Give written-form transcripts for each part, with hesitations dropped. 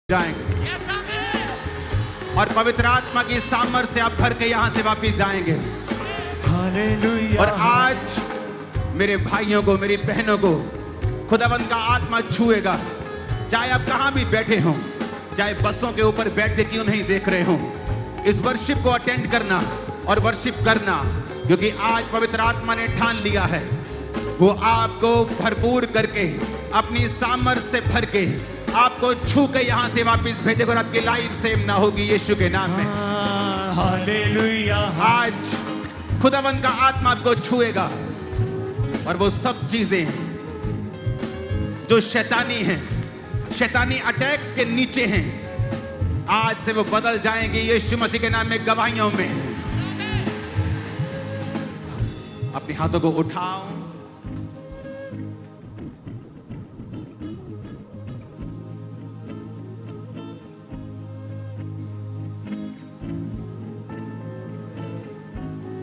जाएंगे और पवित्र आत्मा की सामर्थ्य से आप भर के यहां से वापिस जाएंगे। हालेलुया। और आज मेरे भाइयों को, मेरी बहनों को खुदावंद का आत्मा छुएगा। चाहे आप कहां भी बैठे हों, चाहे बसों के ऊपर बैठ के क्यों नहीं देख रहे हों, इस वर्शिप को अटेंड करना और वर्शिप करना, क्योंकि आज पवित्र आत्मा ने ठान लिया है वो आपको भरपूर करके, अपनी सामर्थ्य से भर के, आपको छू के यहां से वापस भेजेगा और आपकी लाइफ सेम ना होगी यीशु के नाम में। हालेलुया। आज खुदावंद का आत्मा आपको छुएगा और वो सब चीजें जो शैतानी हैं, शैतानी अटैक्स के नीचे हैं, आज से वो बदल जाएंगी यीशु मसीह के नाम में, गवाहियों में। अपने हाथों को उठाओ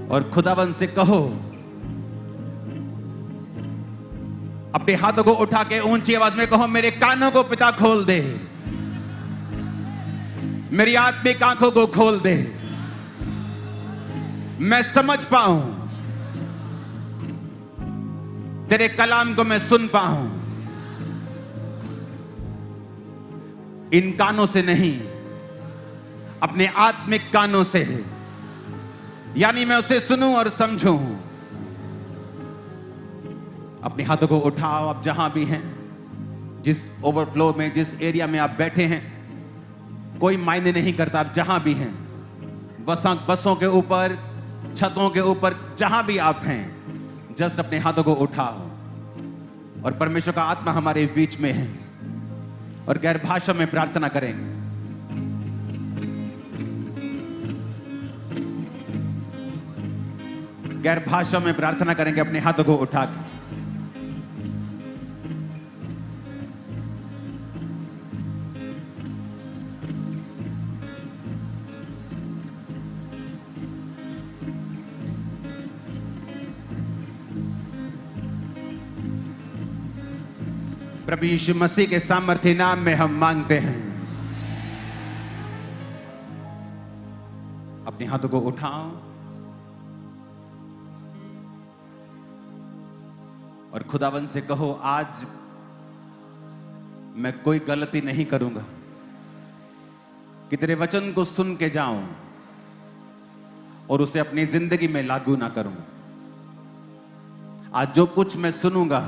और खुदावंद से कहो, अपने हाथों को उठा के ऊंची आवाज में कहो, मेरे कानों को पिता खोल दे, मेरी आत्मिक आंखों को खोल दे, मैं समझ पाऊं, तेरे कलाम को मैं सुन पाऊं। इन कानों से नहीं, अपने आत्मिक कानों से, यानी मैं उसे सुनूं और समझूं। अपने हाथों को उठाओ, आप जहां भी हैं, जिस ओवरफ्लो में, जिस एरिया में आप बैठे हैं, कोई मायने नहीं करता, आप जहां भी हैं, बसों के ऊपर, छतों के ऊपर, जहां भी आप हैं, जस्ट अपने हाथों को उठाओ और परमेश्वर का आत्मा हमारे बीच में है और गैर भाषा में प्रार्थना करेंगे। गैर भाषा में प्रार्थना करेंगे अपने हाथों को उठा के। प्रभु यीशु मसीह के सामर्थ्य नाम में हम मांगते हैं। अपने हाथों को उठाओ और खुदावंद से कहो, आज मैं कोई गलती नहीं करूंगा कि तेरे वचन को सुन के जाऊं और उसे अपनी जिंदगी में लागू ना करूं। आज जो कुछ मैं सुनूंगा,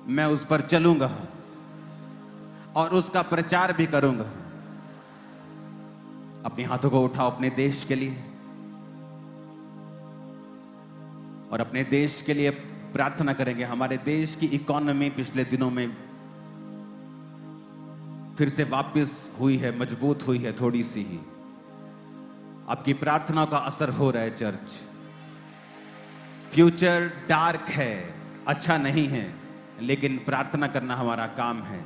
मैं उस पर चलूंगा और उसका प्रचार भी करूंगा। अपने हाथों को उठाओ अपने देश के लिए और अपने देश के लिए प्रार्थना करेंगे। हमारे देश की इकोनॉमी पिछले दिनों में फिर से वापस हुई है, मजबूत हुई है, थोड़ी सी ही। आपकी प्रार्थनाओं का असर हो रहा है चर्च। फ्यूचर डार्क है, अच्छा नहीं है, लेकिन प्रार्थना करना हमारा काम है।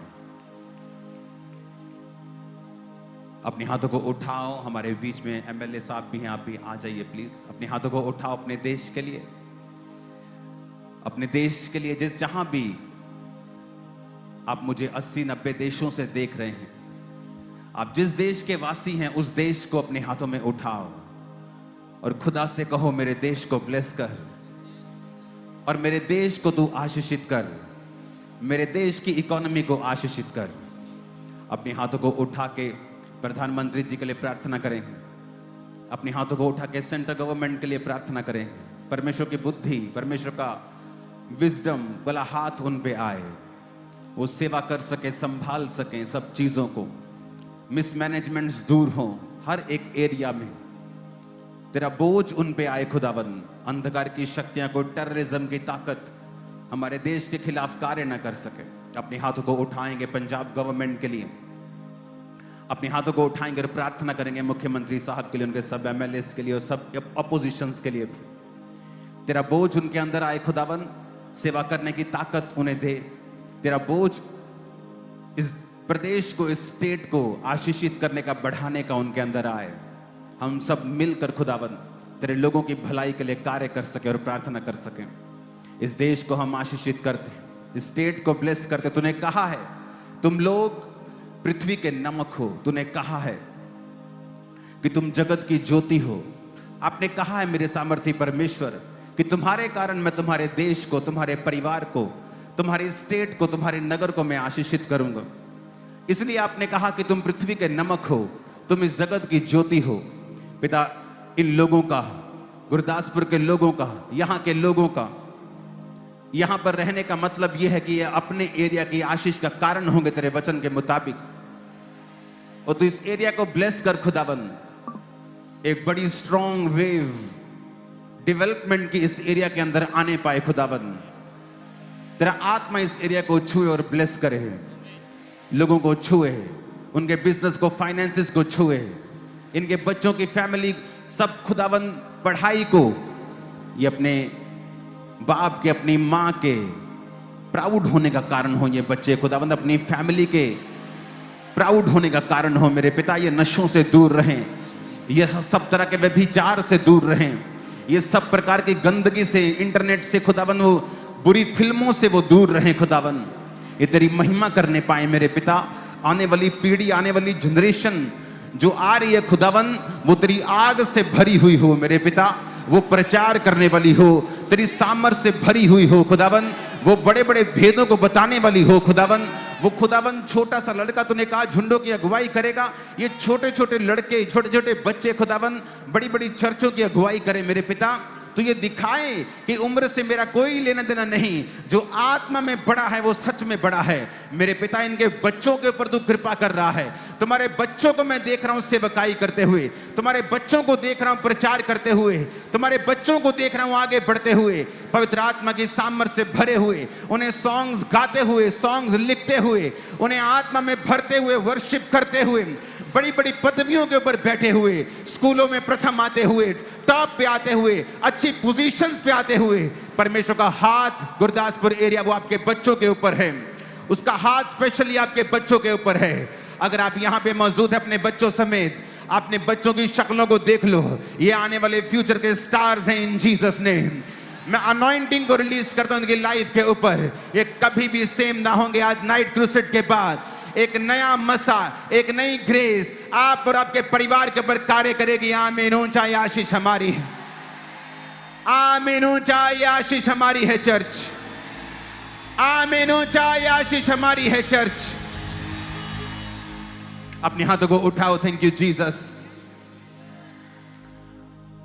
अपने हाथों को उठाओ। हमारे बीच में एमएलए साहब भी हैं, आप भी आ जाइए प्लीज। अपने हाथों को उठाओ अपने देश के लिए, अपने देश के लिए। जहां भी आप मुझे 80-90 देशों से देख रहे हैं, आप जिस देश के वासी हैं, उस देश को अपने हाथों में उठाओ और खुदा से कहो, मेरे देश को ब्लेस कर और मेरे देश को तू आशीषित कर, मेरे देश की इकोनॉमी को आशीषित कर। अपने हाथों को उठा के प्रधानमंत्री जी के लिए प्रार्थना करें। अपने हाथों को उठा के सेंट्रल गवर्नमेंट के लिए प्रार्थना करें। परमेश्वर की बुद्धि, परमेश्वर का विजडम वाला हाथ उन पे आए, वो सेवा कर सके, संभाल सके सब चीजों को, मिसमैनेजमेंट्स दूर हो हर एक एरिया में। तेरा बोझ उन पे आए खुदावन। अंधकार की शक्तियां को, टेररिज्म की ताकत हमारे देश के खिलाफ कार्य न कर सके। अपने हाथों को उठाएंगे पंजाब गवर्नमेंट के लिए, अपने हाथों को उठाएंगे और प्रार्थना करेंगे मुख्यमंत्री साहब के लिए, उनके सब एमएलएस के लिए और सब अपोजिशंस के लिए भी। तेरा बोझ उनके अंदर आए खुदावन, सेवा करने की ताकत उन्हें दे। तेरा बोझ इस प्रदेश को, इस स्टेट को आशीषित करने का, बढ़ाने का उनके अंदर आए। हम सब मिलकर खुदावन तेरे लोगों की भलाई के लिए कार्य कर सके और प्रार्थना कर सकें। इस देश को हम आशीषित करते हैं, इस स्टेट को ब्लेस करते। तूने कहा है तुम लोग पृथ्वी के नमक हो। तूने कहा है कि तुम जगत की ज्योति हो। आपने कहा है मेरे सामर्थी परमेश्वर कि तुम्हारे कारण मैं तुम्हारे देश को, तुम्हारे परिवार को, तुम्हारे स्टेट को, तुम्हारे नगर को मैं आशीषित करूंगा। इसलिए आपने कहा कि तुम पृथ्वी के नमक हो, तुम इस जगत की ज्योति हो। पिता, इन लोगों का, गुरदासपुर के लोगों का, यहाँ के लोगों का, यहाँ पर रहने का मतलब यह है कि ये अपने एरिया की आशीष का कारण होंगे तेरे वचन के मुताबिक। और तू इस एरिया को ब्लेस कर खुदाबंद। एक बड़ी स्ट्रॉन्ग वेव डेवलपमेंट की इस एरिया के अंदर आने पाए खुदाबंद। तेरा आत्मा इस एरिया को छुए और ब्लेस करे, लोगों को छुए, उनके बिजनेस को, फाइनेंसेस को छुए, इनके बच्चों की फैमिली, सब खुदाबंद पढ़ाई को, ये अपने बाप के, अपनी माँ के प्राउड होने का कारण हो। ये बच्चे खुदाबंद अपनी फैमिली के प्राउड होने का कारण हो। मेरे पिता, ये नशों से दूर रहें, ये सब तरह के व्यभिचार से दूर रहें, ये सब प्रकार की गंदगी से, इंटरनेट से खुदाबंद, वो बुरी फिल्मों से वो दूर रहें खुदाबंद। ये तेरी महिमा करने पाए मेरे पिता। आने वाली पीढ़ी, आने वाली जनरेशन जो आ रही है खुदाबंद, वो तेरी आग से भरी हुई हो मेरे पिता। वो प्रचार करने वाली हो, तेरी सामर्थ से भरी हुई हो खुदाबंद। वो बड़े बड़े भेदों को बताने वाली हो खुदाबंद। वो खुदाबंद छोटा सा लड़का, तूने कहा झुंडों की अगुवाई करेगा। ये छोटे छोटे लड़के, छोटे छोटे बच्चे खुदाबंद बड़ी बड़ी चर्चों की अगुवाई करे मेरे पिता। तो ये दिखाए कि उम्र से मेरा कोई लेना देना नहीं, जो आत्मा में बड़ा है वो सच में बड़ा है मेरे पिता। इनके बच्चों के ऊपर तू कृपा कर रहा है। तुम्हारे बच्चों को मैं देख रहा हूं सेवकाई करते हुए, तुम्हारे बच्चों को देख रहा हूं प्रचार करते हुए, तुम्हारे बच्चों को देख रहा हूं आगे बढ़ते हुए, पवित्र आत्मा की सामर्थ्य से भरे हुए, उन्हें सॉन्ग्स गाते हुए, सॉन्ग्स लिखते हुए, उन्हें आत्मा में भरते हुए, वर्शिप करते हुए, बड़ी बड़ी पदवियों के ऊपर बैठे हुए, स्कूलों में प्रथम आते हुए, टॉप पे आते हुए, अच्छी पोजीशंस पे आते हुए। परमेश्वर का हाथ गुरदासपुर एरिया वो आपके बच्चों के ऊपर है, उसका हाथ स्पेशली आपके बच्चों के ऊपर है। अगर आप यहाँ पे मौजूद है अपने बच्चों समेत, अपने बच्चों की शक्लों को देख लो, ये आने वाले फ्यूचर के स्टार्स हैं इन जीसस नेम। मैं अनॉइंटिंग को रिलीज करता हूं उनकी लाइफ के ऊपर। ये कभी भी सेम ना होंगे। आज नाइट क्रूसेड के बाद एक नया मसा, एक नई ग्रेस आप और आपके परिवार के ऊपर कार्य करेगी। आमीन। ऊंचा आशीष हमारी है, आमीन। ऊंचा आशीष हमारी है चर्च, आमीन। ऊंचा आशीष हमारी है चर्च। अपने हाथों को उठाओ। Thank you Jesus.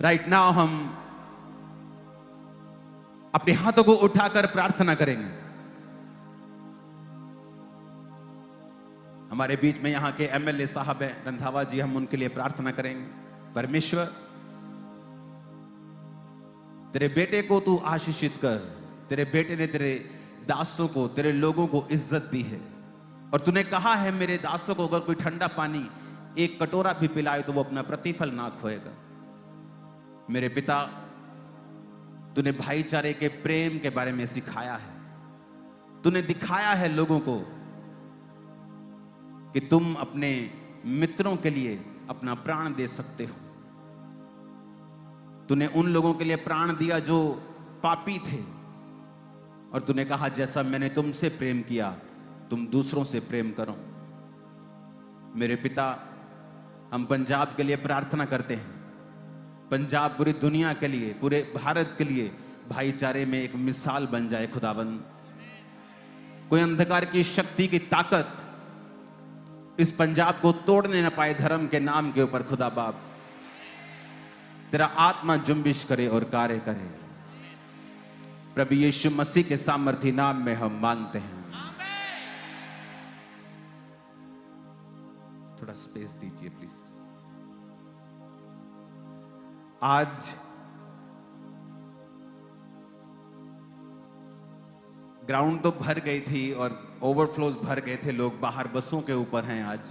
Right now हम अपने हाथों को उठाकर प्रार्थना करेंगे। हमारे बीच में यहाँ के एमएलए साहब हैं रंधावा जी, हम उनके लिए प्रार्थना करेंगे। परमेश्वर, तेरे बेटे को तू आशीषित कर। तेरे बेटे ने तेरे दासों को, तेरे लोगों को इज्जत दी है, और तूने कहा है मेरे दासों को अगर कोई ठंडा पानी एक कटोरा भी पिलाए तो वो अपना प्रतिफल ना खोएगा। मेरे पिता, तूने भाईचारे के प्रेम के बारे में सिखाया है, तूने दिखाया है लोगों को कि तुम अपने मित्रों के लिए अपना प्राण दे सकते हो। तूने उन लोगों के लिए प्राण दिया जो पापी थे, और तूने कहा जैसा मैंने तुमसे प्रेम किया तुम दूसरों से प्रेम करो। मेरे पिता, हम पंजाब के लिए प्रार्थना करते हैं। पंजाब पूरी दुनिया के लिए, पूरे भारत के लिए भाईचारे में एक मिसाल बन जाए खुदावंद। कोई अंधकार की शक्ति की ताकत इस पंजाब को तोड़ने न पाए धर्म के नाम के ऊपर। खुदा बाप, तेरा आत्मा जुम्बिश करे और कार्य करे। प्रभु यीशु मसीह के सामर्थी नाम में हम मांगते हैं। थोड़ा स्पेस दीजिए प्लीज। आज ग्राउंड तो भर गई थी और ओवरफ्लोज भर गए थे, लोग बाहर बसों के ऊपर हैं आज,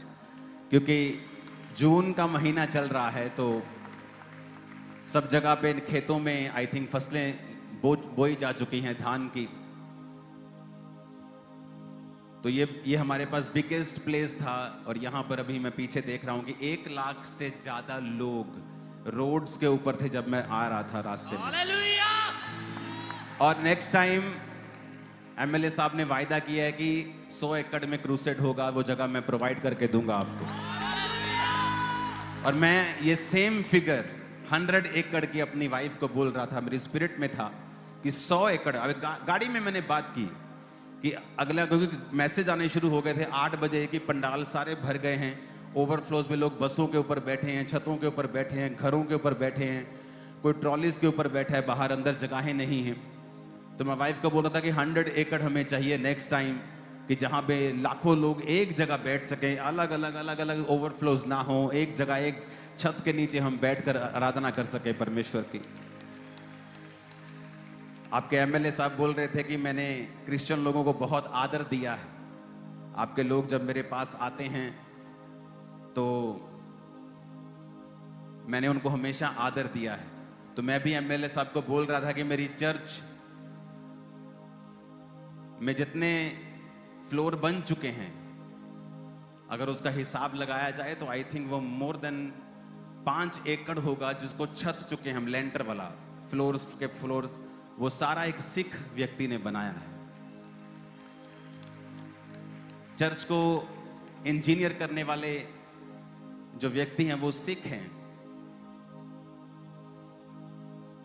क्योंकि जून का महीना चल रहा है। तो सब जगह पे खेतों में आई थिंक फसलें बोई जा चुकी हैं धान की। तो ये हमारे पास बिगेस्ट प्लेस था, और यहाँ पर अभी मैं पीछे देख रहा हूँ कि 1 लाख से ज्यादा लोग रोड्स के ऊपर थे जब मैं आ रहा था रास्ते में। और नेक्स्ट टाइम एमएलए साहब ने वायदा किया है कि 100 एकड़ में क्रूसेड होगा, वो जगह मैं प्रोवाइड करके दूंगा आपको। और मैं ये सेम फिगर 100 एकड़ की अपनी वाइफ को बोल रहा था, मेरी स्पिरिट में था कि 100 एकड़। गाड़ी में मैंने बात की कि अगला, क्योंकि मैसेज आने शुरू हो गए थे 8 बजे कि पंडाल सारे भर गए हैं, ओवरफ्लोज में लोग बसों के ऊपर बैठे हैं, छतों के ऊपर बैठे हैं, घरों के ऊपर बैठे हैं, कोई ट्रॉलीज के ऊपर बैठा है, बाहर अंदर जगहें नहीं हैं। तो मैं वाइफ को बोल रहा था कि 100 एकड़ हमें चाहिए नेक्स्ट टाइम, कि जहाँ पे लाखों लोग एक जगह बैठ सकें, अलग अलग ओवरफ्लोज ना हो, एक जगह एक छत के नीचे हम बैठकर आराधना कर सके परमेश्वर की। आपके एमएलए साहब बोल रहे थे कि मैंने क्रिश्चियन लोगों को बहुत आदर दिया है। आपके लोग जब मेरे पास आते हैं तो मैंने उनको हमेशा आदर दिया है। तो मैं भी एमएलए साहब को बोल रहा था कि मेरी चर्च में जितने फ्लोर बन चुके हैं, अगर उसका हिसाब लगाया जाए तो आई थिंक वो मोर देन 5 एकड़ होगा जिसको छत चुके हैं हम, लेंटर वाला फ्लोर्स वो सारा एक सिख व्यक्ति ने बनाया है। चर्च को इंजीनियर करने वाले जो व्यक्ति हैं वो सिख हैं।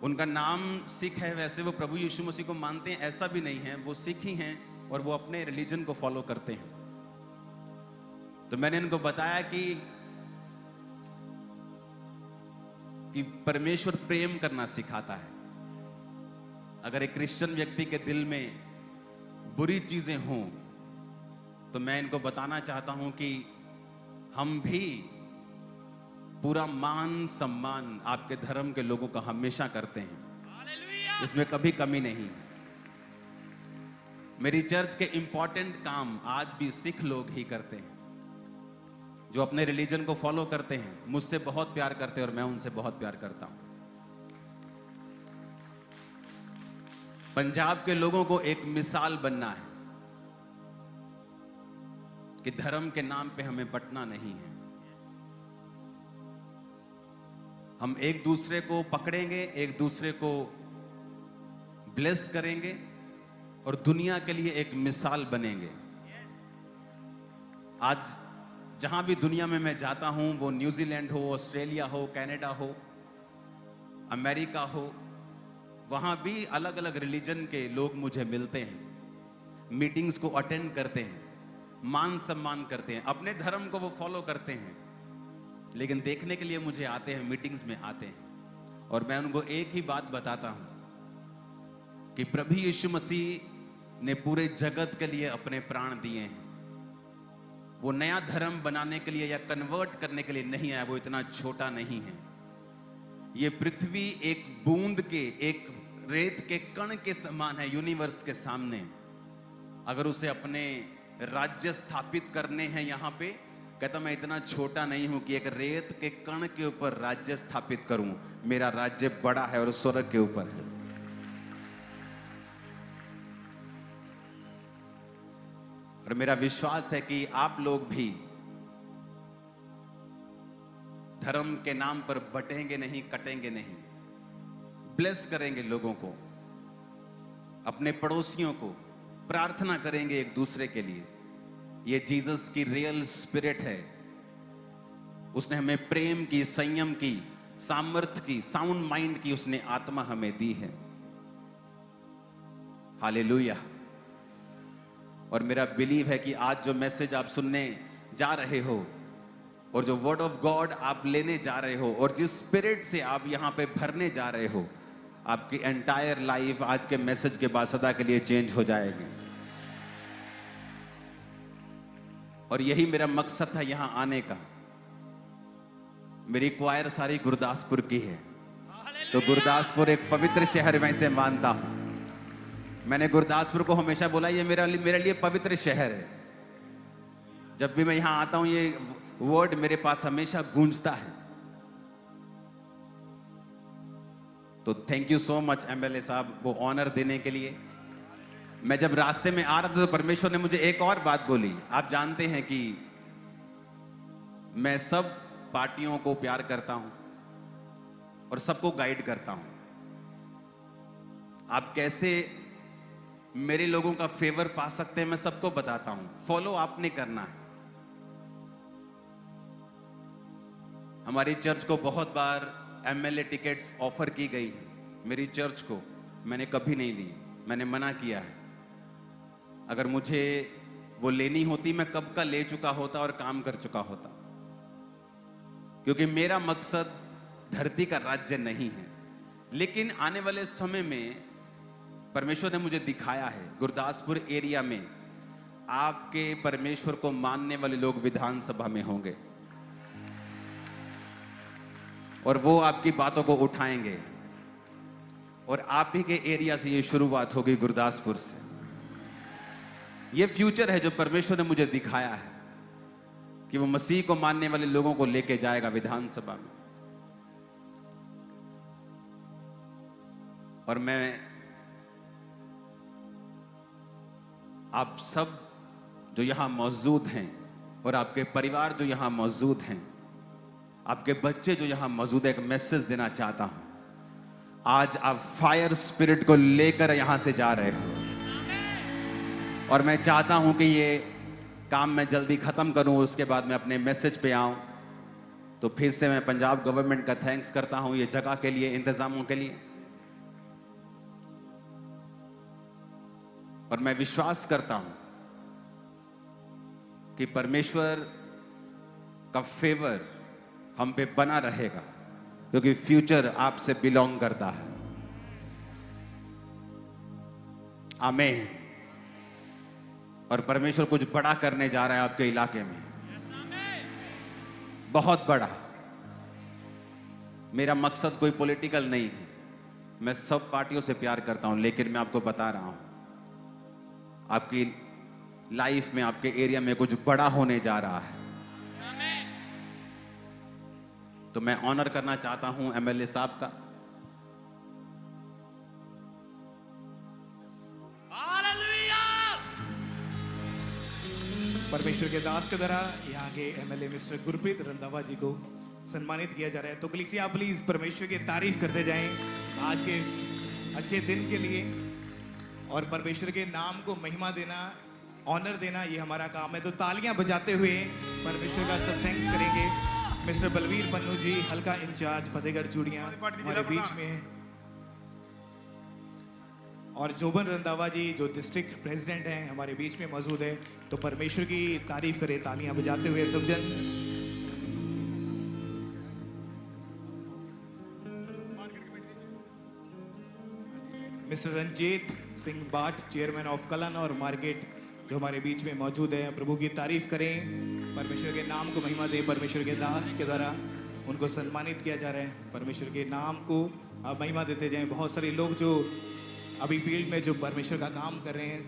उनका नाम सिख है, वैसे वो प्रभु यीशु मसीह को मानते हैं ऐसा भी नहीं है, वो सिख ही हैं और वो अपने रिलीजन को फॉलो करते हैं। तो मैंने इनको बताया कि परमेश्वर प्रेम करना सिखाता है। अगर एक क्रिश्चियन व्यक्ति के दिल में बुरी चीजें हों तो मैं इनको बताना चाहता हूं कि हम भी पूरा मान सम्मान आपके धर्म के लोगों का हमेशा करते हैं, इसमें कभी कमी नहीं। मेरी चर्च के इंपॉर्टेंट काम आज भी सिख लोग ही करते हैं, जो अपने रिलीजन को फॉलो करते हैं, मुझसे बहुत प्यार करते हैं और मैं उनसे बहुत प्यार करता हूं। पंजाब के लोगों को एक मिसाल बनना है कि धर्म के नाम पे हमें बंटना नहीं है। हम एक दूसरे को पकड़ेंगे, एक दूसरे को ब्लेस करेंगे और दुनिया के लिए एक मिसाल बनेंगे। आज जहां भी दुनिया में मैं जाता हूं, वो न्यूजीलैंड हो, ऑस्ट्रेलिया हो, कनाडा हो, अमेरिका हो, वहां भी अलग अलग रिलीजन के लोग मुझे मिलते हैं, मीटिंग्स को अटेंड करते हैं, मान सम्मान करते हैं, अपने धर्म को वो फॉलो करते हैं, लेकिन देखने के लिए मुझे आते हैं, मीटिंग्स में आते हैं। और मैं उनको एक ही बात बताता हूं कि प्रभु यीशु मसीह ने पूरे जगत के लिए अपने प्राण दिए हैं। वो नया धर्म बनाने के लिए या कन्वर्ट करने के लिए नहीं आया, वो इतना छोटा नहीं है। ये पृथ्वी एक बूंद के, एक रेत के कण के समान है यूनिवर्स के सामने। अगर उसे अपने राज्य स्थापित करने हैं यहां पे, कहता मैं इतना छोटा नहीं हूं कि एक रेत के कण के ऊपर राज्य स्थापित करूं। मेरा राज्य बड़ा है और स्वर्ग के ऊपर है। और मेरा विश्वास है कि आप लोग भी धर्म के नाम पर बटेंगे नहीं, कटेंगे नहीं, ब्लेस करेंगे लोगों को, अपने पड़ोसियों को, प्रार्थना करेंगे एक दूसरे के लिए। ये जीसस की रियल स्पिरिट है। उसने हमें प्रेम की, संयम की, सामर्थ्य की, साउंड माइंड की उसने आत्मा हमें दी है। हालेलुया। और मेरा बिलीव है कि आज जो मैसेज आप सुनने जा रहे हो और जो वर्ड ऑफ गॉड आप लेने जा रहे हो और जिस स्पिरिट से आप यहां पे भरने जा रहे हो, आपकी एंटायर लाइफ आज के मैसेज के बाद सदा के लिए चेंज हो जाएगी। और यही मेरा मकसद था यहां आने का। मेरी क्वायर सारी गुरदासपुर की है, तो गुरदासपुर एक पवित्र शहर मैं इसे मानता हूं। मैंने गुरदासपुर को हमेशा बोला ये मेरे लिए पवित्र शहर है। जब भी मैं यहां आता हूं ये वर्ड मेरे पास हमेशा गूंजता है। तो thank you so much MLA साहब वो ऑनर देने के लिए। मैं जब रास्ते में आ रहा था तो परमेश्वर ने मुझे एक और बात बोली। आप जानते हैं कि मैं सब पार्टियों को प्यार करता हूं और सबको गाइड करता हूं। आप कैसे मेरे लोगों का फेवर पा सकते हैं, मैं सबको बताता हूं। फॉलो आपने करना है। हमारी चर्च को बहुत बार एमएलए टिकट्स ऑफर की गई है, मेरी चर्च को, मैंने कभी नहीं ली, मैंने मना किया है। अगर मुझे वो लेनी होती मैं कब का ले चुका होता और काम कर चुका होता, क्योंकि मेरा मकसद धरती का राज्य नहीं है। लेकिन आने वाले समय में परमेश्वर ने मुझे दिखाया है, गुरदासपुर एरिया में आपके परमेश्वर को मानने वाले लोग विधानसभा में होंगे और वो आपकी बातों को उठाएंगे, और आप ही के एरिया से ये शुरुआत होगी, गुरदासपुर से। ये फ्यूचर है जो परमेश्वर ने मुझे दिखाया है कि वो मसीह को मानने वाले लोगों को लेके जाएगा विधानसभा में। और मैं आप सब जो यहां मौजूद हैं और आपके परिवार जो यहां मौजूद हैं, आपके बच्चे जो यहां मौजूद है, एक मैसेज देना चाहता हूं। आज आप फायर स्पिरिट को लेकर यहां से जा रहे हो, और मैं चाहता हूं कि ये काम मैं जल्दी खत्म करूं, उसके बाद मैं अपने मैसेज पे आऊं। तो फिर से मैं पंजाब गवर्नमेंट का थैंक्स करता हूं ये जगह के लिए, इंतजामों के लिए। और मैं विश्वास करता हूं कि परमेश्वर का फेवर हम पे बना रहेगा, क्योंकि फ्यूचर आपसे बिलोंग करता है। आमीन। और परमेश्वर कुछ बड़ा करने जा रहा है आपके इलाके में, बहुत बड़ा। मेरा मकसद कोई पॉलिटिकल नहीं है, मैं सब पार्टियों से प्यार करता हूं, लेकिन मैं आपको बता रहा हूं आपकी लाइफ में, आपके एरिया में कुछ बड़ा होने जा रहा है। तो मैं ऑनर करना चाहता हूं एमएलए साहब का। परमेश्वर के दास के द्वारा यहाँ के एमएलए मिस्टर गुरप्रीत रंधावा जी को सम्मानित किया जा रहा है। तो कलीसिया प्लीज परमेश्वर की तारीफ करते जाएं आज के इस अच्छे दिन के लिए, और परमेश्वर के नाम को महिमा देना, ऑनर देना, ये हमारा काम है। तो तालियां बजाते हुए परमेश्वर का सब थैंक्स करेंगे। मिस्टर बलवीर पन्नू जी, हल्का इंचार्ज फतेहगढ़ चूड़ियां हमारे बीच में हैं, और जोबन रंधावा जी जो डिस्ट्रिक्ट प्रेसिडेंट हैं हमारे बीच में मौजूद है। तो परमेश्वर की तारीफ करें तालियां बजाते हुए सब जन। मिस्टर रंजीत सिंह बाट, चेयरमैन ऑफ कलन और मार्केट, जो हमारे बीच में मौजूद है। प्रभु की तारीफ करें, परमेश्वर के नाम को महिमा दें। परमेश्वर के दास के द्वारा उनको सम्मानित किया जा रहा है। परमेश्वर के नाम को आप महिमा देते जाएं। बहुत सारे लोग जो अभी फील्ड में जो परमेश्वर का काम कर रहे हैं,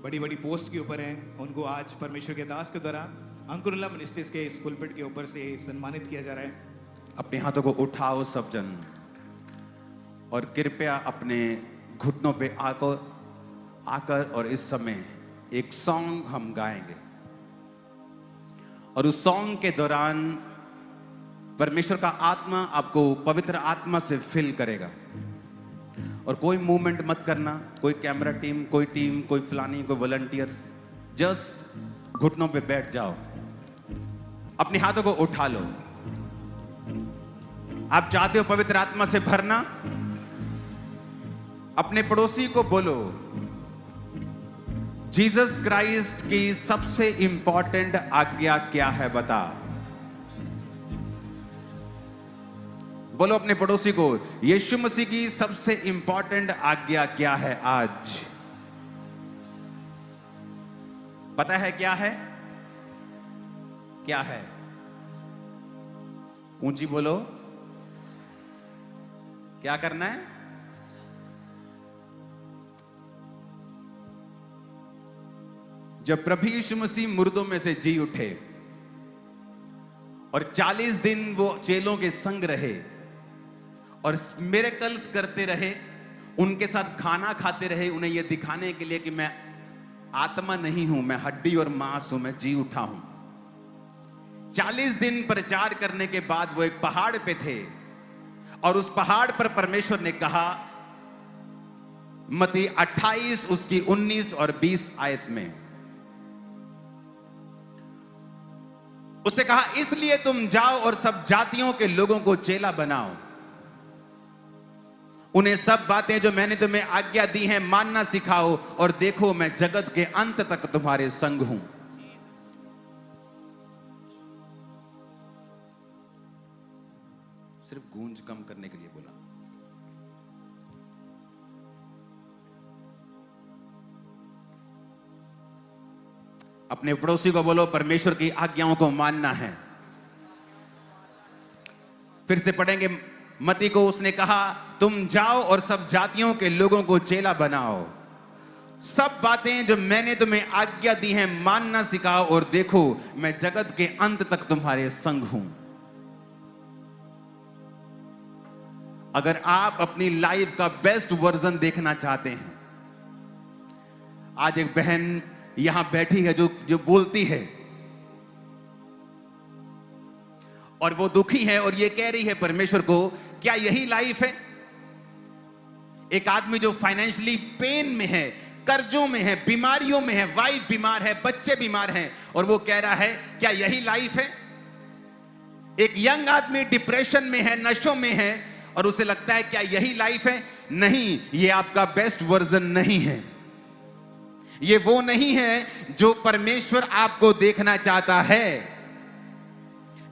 बड़ी बड़ी पोस्ट के ऊपर हैं, उनको आज परमेश्वर के दास के द्वारा अंकुरला मिनिस्ट्रीज के इस पुलपिट के ऊपर से सम्मानित किया जा रहा है। अपने हाथों को उठाओ सब जन, और कृपया अपने घुटनों पे आकर और इस समय एक सॉन्ग हम गाएंगे, और उस सॉन्ग के दौरान परमेश्वर का आत्मा आपको पवित्र आत्मा से फिल करेगा। और कोई मूवमेंट मत करना, कोई कैमरा टीम, कोई टीम, कोई फलानी, कोई वॉलंटियर्स, जस्ट घुटनों पे बैठ जाओ, अपने हाथों को उठा लो। आप चाहते हो पवित्र आत्मा से भरना, अपने पड़ोसी को बोलो, जीसस क्राइस्ट की सबसे इंपॉर्टेंट आज्ञा क्या है बता। बोलो अपने पड़ोसी को, यीशु मसीह की सबसे इंपॉर्टेंट आज्ञा क्या है आज। पता है क्या है? क्या है? ऊंची बोलो, क्या करना है? जब प्रभु यीशु मसीह मुर्दों में से जी उठे और 40 दिन वो चेलों के संग रहे और मिरेकल्स करते रहे, उनके साथ खाना खाते रहे, उन्हें यह दिखाने के लिए कि मैं आत्मा नहीं हूं, मैं हड्डी और मांस हूं, मैं जी उठा हूं। 40 दिन प्रचार करने के बाद वो एक पहाड़ पे थे, और उस पहाड़ पर परमेश्वर ने कहा मत्ती 28 उसकी 19 और 20 आयत में उसने कहा, इसलिए तुम जाओ और सब जातियों के लोगों को चेला बनाओ, उन्हें सब बातें जो मैंने तुम्हें आज्ञा दी हैं मानना सिखाओ, और देखो मैं जगत के अंत तक तुम्हारे संग हूं। सिर्फ गूंज कम करने के लिए बोला। अपने पड़ोसी को बोलो, परमेश्वर की आज्ञाओं को मानना है। फिर से पढ़ेंगे, मत्ती को उसने कहा, तुम जाओ और सब जातियों के लोगों को चेला बनाओ, सब बातें जो मैंने तुम्हें आज्ञा दी हैं मानना सिखाओ, और देखो मैं जगत के अंत तक तुम्हारे संग हूं। अगर आप अपनी लाइफ का बेस्ट वर्जन देखना चाहते हैं, आज एक बहन यहां बैठी है जो बोलती है और वो दुखी है और ये कह रही है परमेश्वर को, क्या यही लाइफ है? एक आदमी जो फाइनेंशियली पेन में है, कर्जों में है, बीमारियों में है, वाइफ बीमार है, बच्चे बीमार हैं, और वो कह रहा है क्या यही लाइफ है? एक यंग आदमी डिप्रेशन में है, नशों में है, और उसे लगता है क्या यही लाइफ है? नहीं, ये आपका बेस्ट वर्जन नहीं है। ये वो नहीं है जो परमेश्वर आपको देखना चाहता है।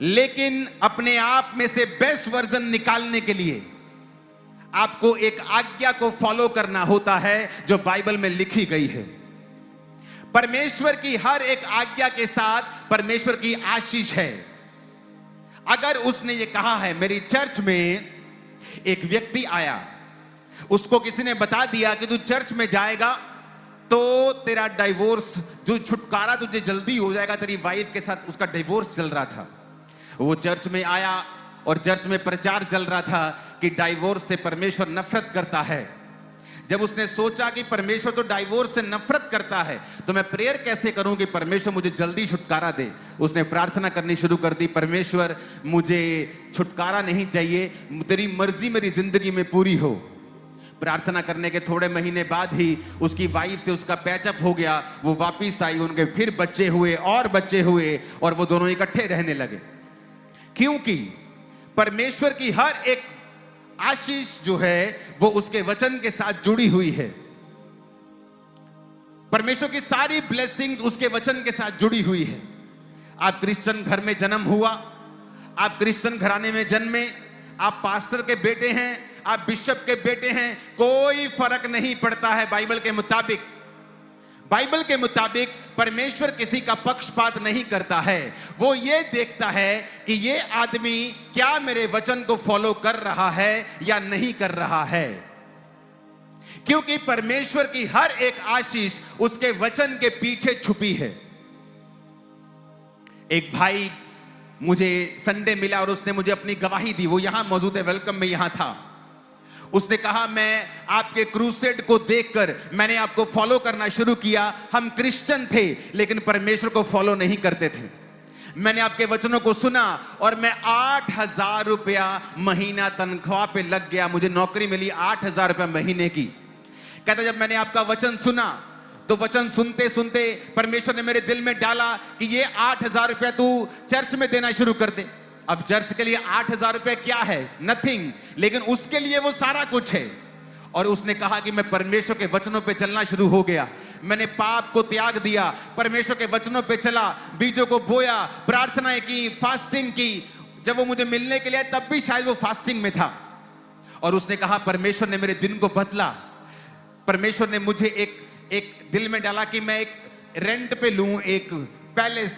लेकिन अपने आप में से बेस्ट वर्जन निकालने के लिए आपको एक आज्ञा को फॉलो करना होता है जो बाइबल में लिखी गई है। परमेश्वर की हर एक आज्ञा के साथ परमेश्वर की आशीष है। अगर उसने ये कहा है, मेरी चर्च में एक व्यक्ति आया, उसको किसी ने बता दिया कि तू चर्च में जाएगा तो तेरा डाइवोर्स, जो छुटकारा तुझे जल्दी हो जाएगा, तेरी वाइफ के साथ उसका डिवोर्स चल रहा था। वो चर्च में आया और चर्च में प्रचार चल रहा था कि डाइवोर्स से परमेश्वर नफरत करता है। जब उसने सोचा कि परमेश्वर तो डाइवोर्स से नफरत करता है, तो मैं प्रेयर कैसे करूं कि परमेश्वर मुझे जल्दी छुटकारा दे। उसने प्रार्थना करनी शुरू कर दी, परमेश्वर मुझे छुटकारा नहीं चाहिए, तेरी मर्जी मेरी जिंदगी में पूरी हो। प्रार्थना करने के थोड़े महीने बाद ही उसकी वाइफ से उसका पैचअप हो गया, वो वापिस आई, उनके फिर बच्चे हुए और बच्चे हुए, और वो दोनों इकट्ठे रहने लगे। क्योंकि परमेश्वर की हर एक आशीष जो है वो उसके वचन के साथ जुड़ी हुई है। परमेश्वर की सारी ब्लेसिंग्स उसके वचन के साथ जुड़ी हुई है। आप क्रिश्चियन घर में जन्म हुआ, आप क्रिश्चियन घराने में जन्मे, आप पास्टर के बेटे हैं, आप बिशप के बेटे हैं, कोई फर्क नहीं पड़ता है। बाइबल के मुताबिक परमेश्वर किसी का पक्षपात नहीं करता है। वो ये देखता है कि ये आदमी क्या मेरे वचन को फॉलो कर रहा है या नहीं कर रहा है। क्योंकि परमेश्वर की हर एक आशीष उसके वचन के पीछे छुपी है। एक भाई मुझे संडे मिला और उसने मुझे अपनी गवाही दी। वो यहां मौजूद है, वेलकम में यहां था। उसने कहा, मैं आपके क्रूसेड को देखकर मैंने आपको फॉलो करना शुरू किया। हम क्रिश्चियन थे लेकिन परमेश्वर को फॉलो नहीं करते थे। मैंने आपके वचनों को सुना और मैं 8,000 रुपया महीना तनख्वाह पे लग गया। मुझे नौकरी मिली 8,000 रुपया महीने की। कहता, जब मैंने आपका वचन सुना तो वचन सुनते सुनते परमेश्वर ने मेरे दिल में डाला कि ये 8,000 रुपया तू चर्च में देना शुरू कर दे। अब चर्च के लिए 8,000 रुपया क्या है? नथिंग, लेकिन उसके लिए वो सारा कुछ है। और उसने कहा कि मैं परमेश्वर के वचनों पे चलना शुरू हो गया। मैंने पाप को त्याग दिया, परमेश्वर के वचनों पे चला, बीजों को बोया, प्रार्थनाएं की, फास्टिंग की। जब वो मुझे मिलने के लिए तब भी शायद वो फास्टिंग में था। और उसने कहा, परमेश्वर ने मेरे दिन को बदला। परमेश्वर ने मुझे एक दिल में डाला कि मैं एक रेंट पे लूं एक पैलेस,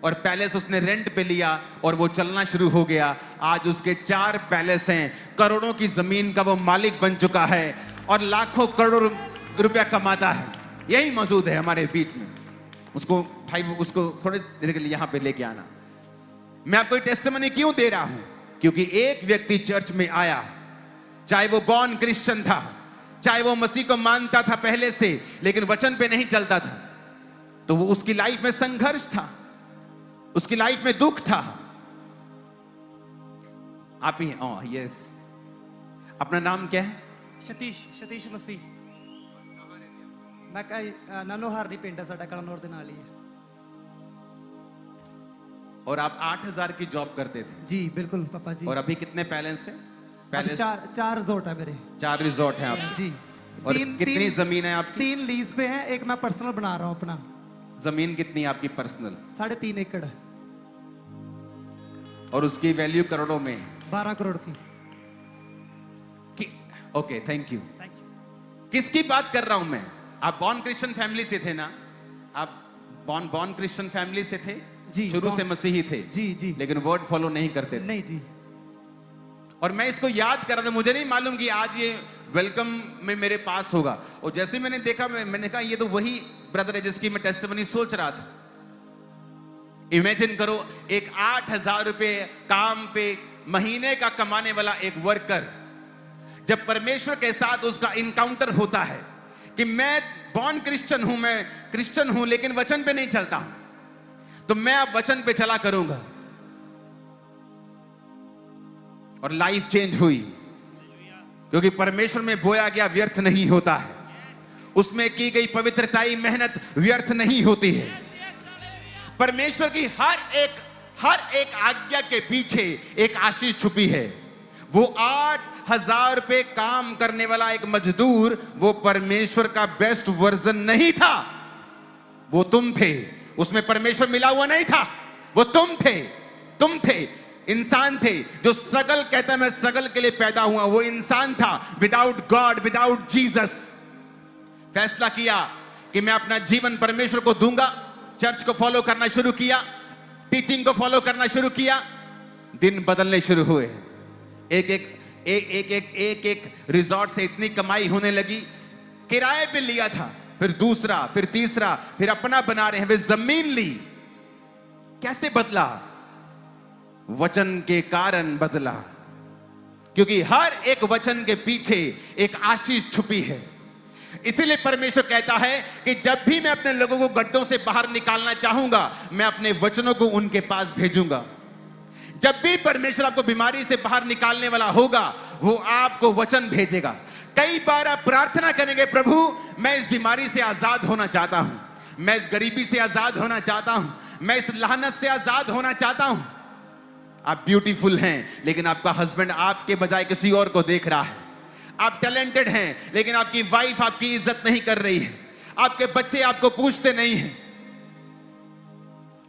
और पैलेस उसने रेंट पे लिया और वो चलना शुरू हो गया। आज उसके 4 पैलेस हैं, करोड़ों की जमीन का वो मालिक बन चुका है और लाखों करोड़ रुपया कमाता है। यही मौजूद है हमारे बीच में। उसको भाई, उसको थोड़े देर के लिए यहां पे लेके आना। मैं आपको टेस्टिमनी क्यों दे रहा हूं? क्योंकि एक व्यक्ति चर्च में आया, चाहे वो बॉर्न क्रिश्चियन था, चाहे वो मसीह को मानता था पहले से लेकिन वचन पे नहीं चलता था, तो वो उसकी लाइफ में संघर्ष था, उसकी लाइफ में दुख था। आप ही? यस। अपना नाम क्या है? सतीश मसीह। ਮੈਂ ਕਹਾਂ ਨਨੋਹਾਰਨੀ ਪਿੰਡ ਹੈ ਸਾਡਾ ਕਲਨੌਰ ਦੇ ਨਾਲ ਹੀ ਹੈ और आप 8,000 की जॉब करते थे जी बिल्कुल पापा जी और अभी कितने पैलेस है अभी पैलेस चार रिजॉर्ट है मेरे 4 रिजॉर्ट हैं आप जी और कितनी जमीन है आपकी 3 लीज पे है एक मैं पर्सनल बना रहा हूँ अपना जमीन कितनी है आपकी पर्सनल 3.5 एकड़ है और उसकी वैल्यू करोड़ों में 12 करोड़ की okay thank you thank you किसकी बात कर रहा हूं मैं आप बॉर्न क्रिश्चियन फैमिली से थे ना आप बॉर्न क्रिश्चियन फैमिली से थे जी, शुरू से मसीही थे जी जी लेकिन वर्ड फॉलो नहीं करते थे नहीं जी और मैं इसको याद कर रहा था मुझे नहीं मालूम कि आज ये वेलकम में मेरे पास होगा और जैसे मैंने देखा मैंने कहा ये तो वही ब्रदर है जिसकी मैं टेस्टिमनी सोच रहा था इमेजिन करो एक 8,000 रुपए काम पे महीने का कमाने वाला एक वर्कर जब परमेश्वर के साथ उसका इनकाउंटर होता है कि मैं बॉर्न क्रिश्चियन हूं मैं क्रिश्चियन हूं लेकिन वचन पे नहीं चलता हूं तो मैं अब वचन पे चला करूंगा और लाइफ चेंज हुई क्योंकि परमेश्वर में बोया गया व्यर्थ नहीं होता है उसमें की गई पवित्रताई मेहनत व्यर्थ नहीं होती है परमेश्वर की हर एक आज्ञा के पीछे एक आशीष छुपी है वो 8,000 रुपए काम करने वाला एक मजदूर वो परमेश्वर का बेस्ट वर्जन नहीं था वो तुम थे उसमें परमेश्वर मिला हुआ नहीं था वो तुम थे इंसान थे जो स्ट्रगल कहता है मैं स्ट्रगल के लिए पैदा हुआ वो इंसान था विदाउट गॉड विदाउट जीसस फैसला किया कि मैं अपना जीवन परमेश्वर को दूंगा चर्च को फॉलो करना शुरू किया टीचिंग को फॉलो करना शुरू किया दिन बदलने शुरू हुए एक रिजॉर्ट से इतनी कमाई होने लगी किराए पे लिया था फिर दूसरा फिर तीसरा फिर अपना बना रहे हैं वे जमीन ली कैसे बदला वचन के कारण बदला क्योंकि हर एक वचन के पीछे एक आशीष छुपी है इसीलिए परमेश्वर कहता है कि जब भी मैं अपने लोगों को गड्ढों से बाहर निकालना चाहूंगा मैं अपने वचनों को उनके पास भेजूंगा जब भी परमेश्वर आपको बीमारी से बाहर निकालने वाला होगा वो आपको वचन भेजेगा कई बार आप प्रार्थना करेंगे प्रभु मैं इस बीमारी से आजाद होना चाहता हूं मैं इस गरीबी से आजाद होना चाहता हूं मैं इस लानत से आजाद होना चाहता हूं आप ब्यूटीफुल हैं लेकिन आपका हस्बैंड आपके बजाय किसी और को देख रहा है आप टैलेंटेड हैं लेकिन आपकी वाइफ आपकी इज्जत नहीं कर रही है आपके बच्चे आपको पूछते नहीं हैं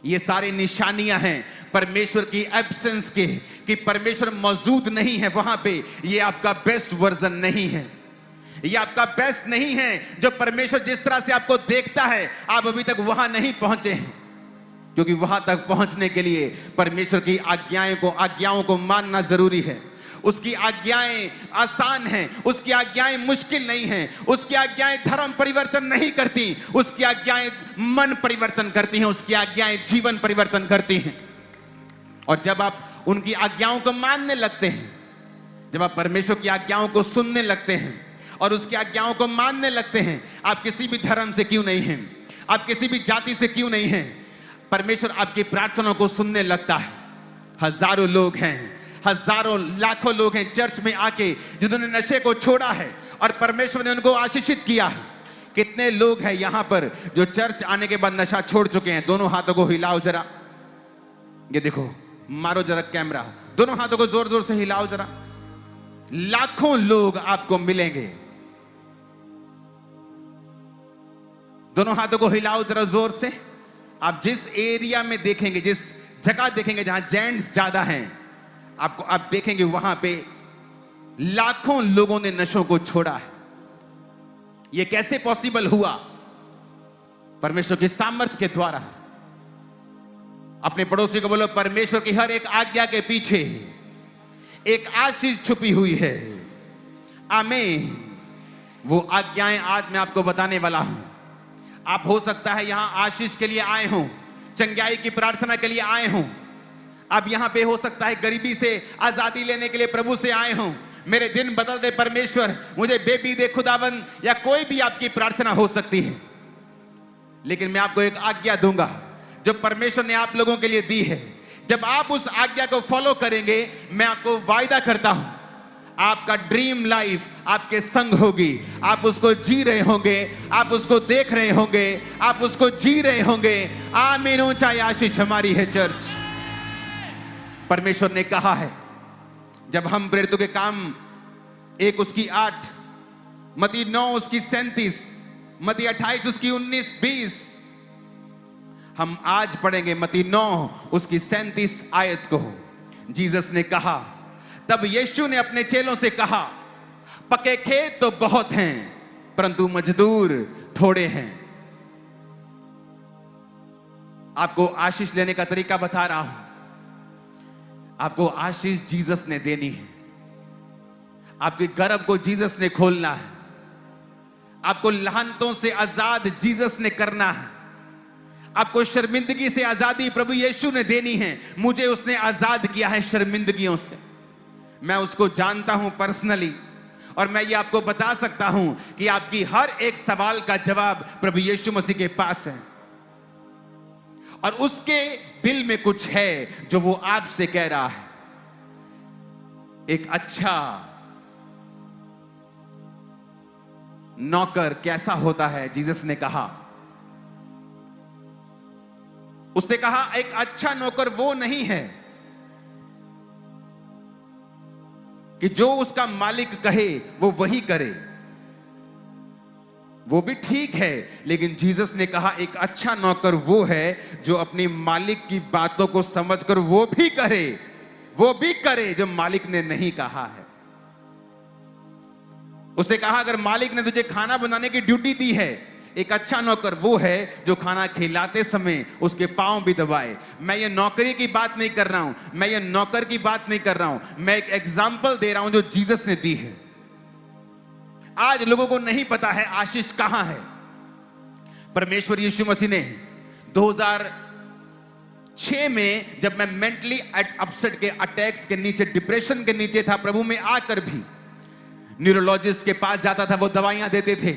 ये सारी निशानियां हैं परमेश्वर की एब्सेंस के कि परमेश्वर मौजूद नहीं है वहां पे ये आपका बेस्ट वर्जन नहीं है ये आपका बेस्ट नहीं है जो परमेश्वर जिस तरह से आपको देखता है आप अभी तक वहां नहीं पहुंचे हैं क्योंकि वहां तक पहुंचने के लिए परमेश्वर की आज्ञाओं को मानना जरूरी है उसकी आज्ञाएं आसान हैं उसकी आज्ञाएं मुश्किल नहीं हैं उसकी आज्ञाएं धर्म परिवर्तन नहीं करती उसकी आज्ञाएं मन परिवर्तन करती हैं उसकी आज्ञाएं जीवन परिवर्तन करती हैं और जब आप उनकी आज्ञाओं को मानने लगते हैं जब आप परमेश्वर की आज्ञाओं को सुनने लगते हैं और उसकी आज्ञाओं को मानने लगते हैं आप किसी भी धर्म से क्यों नहीं हैं आप किसी भी जाति से क्यों नहीं हैं परमेश्वर आपकी प्रार्थनाओं को सुनने लगता है हजारों लोग हैं हजारों लाखों लोग हैं चर्च में आके जिन्होंने नशे को छोड़ा है और परमेश्वर ने उनको आशीषित किया है कितने लोग हैं यहां पर जो चर्च आने के बाद नशा छोड़ चुके हैं दोनों हाथों को हिलाओ जरा ये देखो मारो जरा कैमरा दोनों हाथों को जोर जोर से हिलाओ जरा लाखों लोग आपको मिलेंगे दोनों हाथों को हिलाओ जरा जोर से आप जिस एरिया में देखेंगे जिस जगह देखेंगे जहां जेंट्स ज्यादा हैं आपको आप देखेंगे वहां पे लाखों लोगों ने नशों को छोड़ा है यह कैसे पॉसिबल हुआ परमेश्वर की सामर्थ्य के द्वारा अपने पड़ोसी को बोलो परमेश्वर की हर एक आज्ञा के पीछे एक आशीष छुपी हुई है आमीन वो आज्ञाएं आज मैं आपको बताने वाला हूं आप हो सकता है यहां आशीष के लिए आए हों चंगाई की प्रार्थना के लिए आए हों आप यहां पे हो सकता है गरीबी से आजादी लेने के लिए प्रभु से आए हों मेरे दिन बदल दे परमेश्वर मुझे बेबी दे खुदावन या कोई भी आपकी प्रार्थना हो सकती है लेकिन मैं आपको एक आज्ञा दूंगा जो परमेश्वर ने आप लोगों के लिए दी है जब आप उस आज्ञा को फॉलो करेंगे मैं आपको वायदा करता हूं आपका ड्रीम लाइफ आपके संग होगी, आप उसको जी रहे होंगे, आप उसको देख रहे होंगे, आप उसको जी रहे होंगे। आमीन। ऊंचाई आशीष हमारी है चर्च। परमेश्वर ने कहा है, जब हम प्रेरितों के काम 1 उसकी 8, मत्ती 9 उसकी 37, मत्ती 28 उसकी 19, 20, हम आज पढ़ेंगे मत्ती 9 उसकी 37 आयत को। जीसस ने कहा, तब यीशु ने अपने चेलों से कहा, पके खेत तो बहुत हैं परंतु मजदूर थोड़े हैं। आपको आशीष लेने का तरीका बता रहा हूं। आपको आशीष जीसस ने देनी है। आपके गर्भ को जीसस ने खोलना है। आपको लाहनतों से आजाद जीसस ने करना है। आपको शर्मिंदगी से आजादी प्रभु यीशु ने देनी है। मुझे उसने आजाद किया है शर्मिंदगियों से। मैं उसको जानता हूं पर्सनली, और मैं ये आपको बता सकता हूं कि आपकी हर एक सवाल का जवाब प्रभु यीशु मसीह के पास है, और उसके दिल में कुछ है जो वो आपसे कह रहा है। एक अच्छा नौकर कैसा होता है? जीसस ने कहा, उसने कहा एक अच्छा नौकर वो नहीं है कि जो उसका मालिक कहे वो वही करे। वो भी ठीक है, लेकिन जीसस ने कहा एक अच्छा नौकर वो है जो अपनी मालिक की बातों को समझकर वो भी करे जो मालिक ने नहीं कहा है। उसने कहा अगर मालिक ने तुझे खाना बनाने की ड्यूटी दी है, एक अच्छा नौकर वो है जो खाना खिलाते समय उसके पांव भी दबाए। मैं ये नौकरी की बात नहीं कर रहा हूं, मैं ये नौकर की बात नहीं कर रहा हूं, मैं एक एग्जाम्पल दे रहा हूं जो जीसस ने दी है। आज लोगों को नहीं पता है आशीष कहां है। परमेश्वर यीशु मसीह ने 2006 में, जब मैं मेंटली अपसेट के अटैक्स के नीचे, डिप्रेशन के नीचे था, प्रभु में आकर भी न्यूरोलॉजिस्ट के पास जाता था, वो दवाइयां देते थे,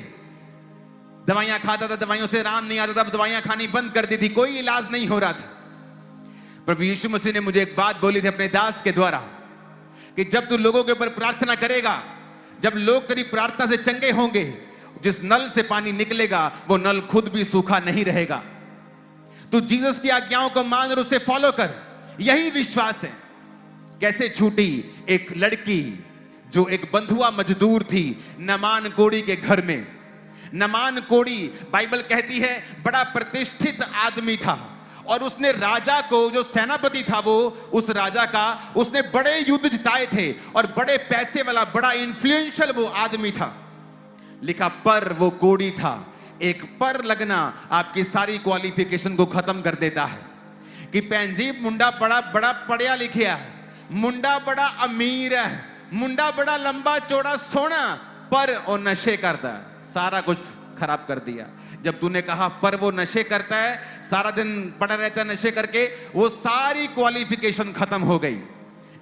दवाइयां खाता था, दवाइयों से आराम नहीं आता था, दवाइयां खानी बंद कर दी थी, कोई इलाज नहीं हो रहा था। प्रभु यीशु मसीह ने मुझे एक बात बोली थी अपने दास के द्वारा कि जब तू लोगों के ऊपर प्रार्थना करेगा, जब लोग तेरी प्रार्थना से चंगे होंगे, जिस नल से पानी निकलेगा वो नल खुद भी सूखा नहीं रहेगा। तू जीसस की आज्ञाओं को मान और उसे फॉलो कर, यही विश्वास है। कैसे छूटी एक लड़की जो एक बंधुआ मजदूर थी नमान कोड़ी के घर में। नमान कोड़ी बाइबल कहती है बड़ा प्रतिष्ठित आदमी था, और उसने राजा को, जो सेनापति था वो, उस राजा का उसने बड़े युद्ध जिताए थे, और बड़े पैसे वाला, बड़ा इन्फ्लुएंशियल वो आदमी था। लिखा पर वो कोड़ी था। एक पर लगना आपकी सारी क्वालिफिकेशन को खत्म कर देता है कि पैंजी मुंडा बड़ा पढ़िया लिखिया है, मुंडा बड़ा अमीर है, मुंडा बड़ा लंबा चौड़ा सोना, पर वो नशे करता है। सारा कुछ खराब कर दिया। जब तूने कहा पर वो नशे करता है, सारा दिन पड़ा रहता है नशे करके, वो सारी क्वालिफिकेशन खत्म हो गई।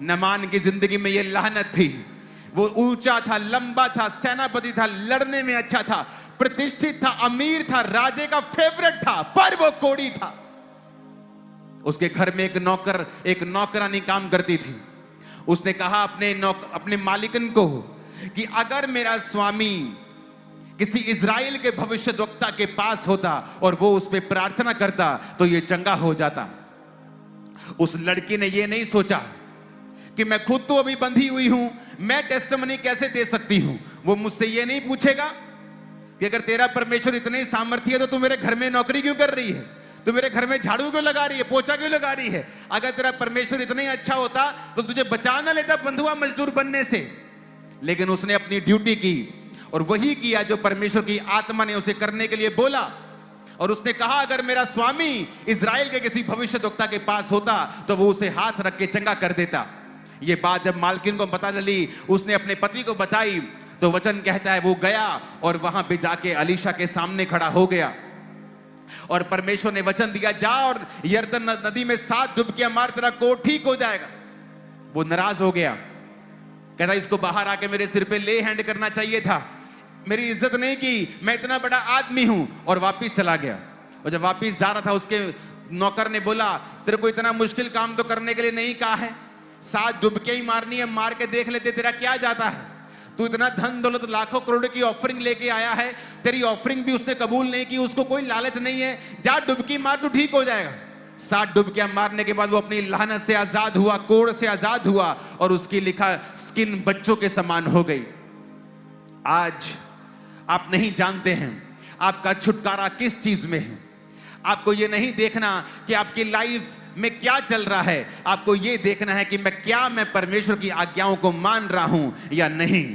नमान की जिंदगी में ये लानत थी। वो ऊंचा था, लंबा था, सेनापति था, लड़ने में अच्छा था, प्रतिष्ठित था, अमीर था, राजे का फेवरेट था, पर वो कोड़ी था। उसके घर में एक नौकरानी काम करती थी। उसने कहा अपने मालिकन को कि अगर मेरा स्वामी किसी इजराइल के भविष्यद्वक्ता के पास होता और वो उस पर प्रार्थना करता तो ये चंगा हो जाता। उस लड़की ने ये नहीं सोचा कि मैं खुद तो अभी बंधी हुई हूं, मैं टेस्टिमनी कैसे दे सकती हूं। वो मुझसे ये नहीं पूछेगा कि अगर तेरा परमेश्वर इतने सामर्थ्य है तो तू मेरे घर में नौकरी क्यों कर रही है, तू मेरे घर में झाड़ू क्यों लगा रही है, पोछा क्यों लगा रही है। अगर तेरा परमेश्वर इतना ही अच्छा होता तो तुझे बचा ना लेता बंधुआ मजदूर बनने से। लेकिन उसने अपनी ड्यूटी की और वही किया जो परमेश्वर की आत्मा ने उसे करने के लिए बोला। और उसने कहा अगर मेरा स्वामी इजराइल के किसी भविष्यद्वक्ता के पास होता तो वो उसे हाथ रख के चंगा कर देता। ये बात जब मालकिन को पता चली, उसने अपने पति को बताई, तो वचन कहता है वो गया और वहां पे जाके अलीशा के सामने खड़ा हो गया। और परमेश्वर ने वचन दिया, जा और यरदन नदी में 7 डुबकियां मार, तेरा कोढ़ ठीक हो जाएगा। वो नाराज हो गया, कहता इसको बाहर आके मेरे सिर पे ले हैंड करना चाहिए था, मेरी इज्जत नहीं की, मैं इतना बड़ा आदमी हूं। और वापिस चला गया। और जब वापिस जा रहा था उसके नौकर ने बोला तेरे को इतना मुश्किल काम तो करने के लिए नहीं कहा है, 7 डुबकियां ही मारनी है, मार के देख लेते तेरा क्या जाता है। तू इतना धन दौलत लाखों करोड़ की ऑफरिंग लेके आया है, तेरी ऑफरिंग भी उसने कबूल नहीं की, उसको कोई लालच नहीं है, जा डुबकी मार, तू ठीक हो जाएगा। 7 डुबकियां मारने के बाद वो अपनी लानत से आजाद हुआ, कोड़ से आजाद हुआ और उसकी लिखा स्किन बच्चों के समान हो गई। आज आप नहीं जानते हैं आपका छुटकारा किस चीज में है। आपको ये नहीं देखना कि आपकी लाइफ में क्या चल रहा है, आपको ये देखना है कि मैं परमेश्वर की आज्ञाओं को मान रहा हूं या नहीं।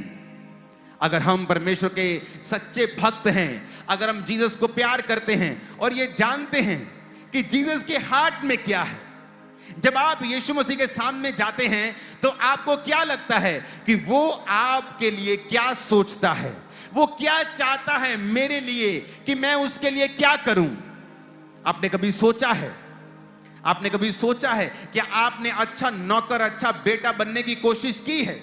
अगर हम परमेश्वर के सच्चे भक्त हैं, अगर हम जीसस को प्यार करते हैं और ये जानते हैं कि जीसस के हार्ट में क्या है, जब आप यीशु मसीह के सामने जाते हैं तो आपको क्या लगता है कि वो आपके लिए क्या सोचता है, वो क्या चाहता है मेरे लिए, कि मैं उसके लिए क्या करूं। आपने कभी सोचा है, आपने कभी सोचा है कि आपने अच्छा नौकर, अच्छा बेटा बनने की कोशिश की है?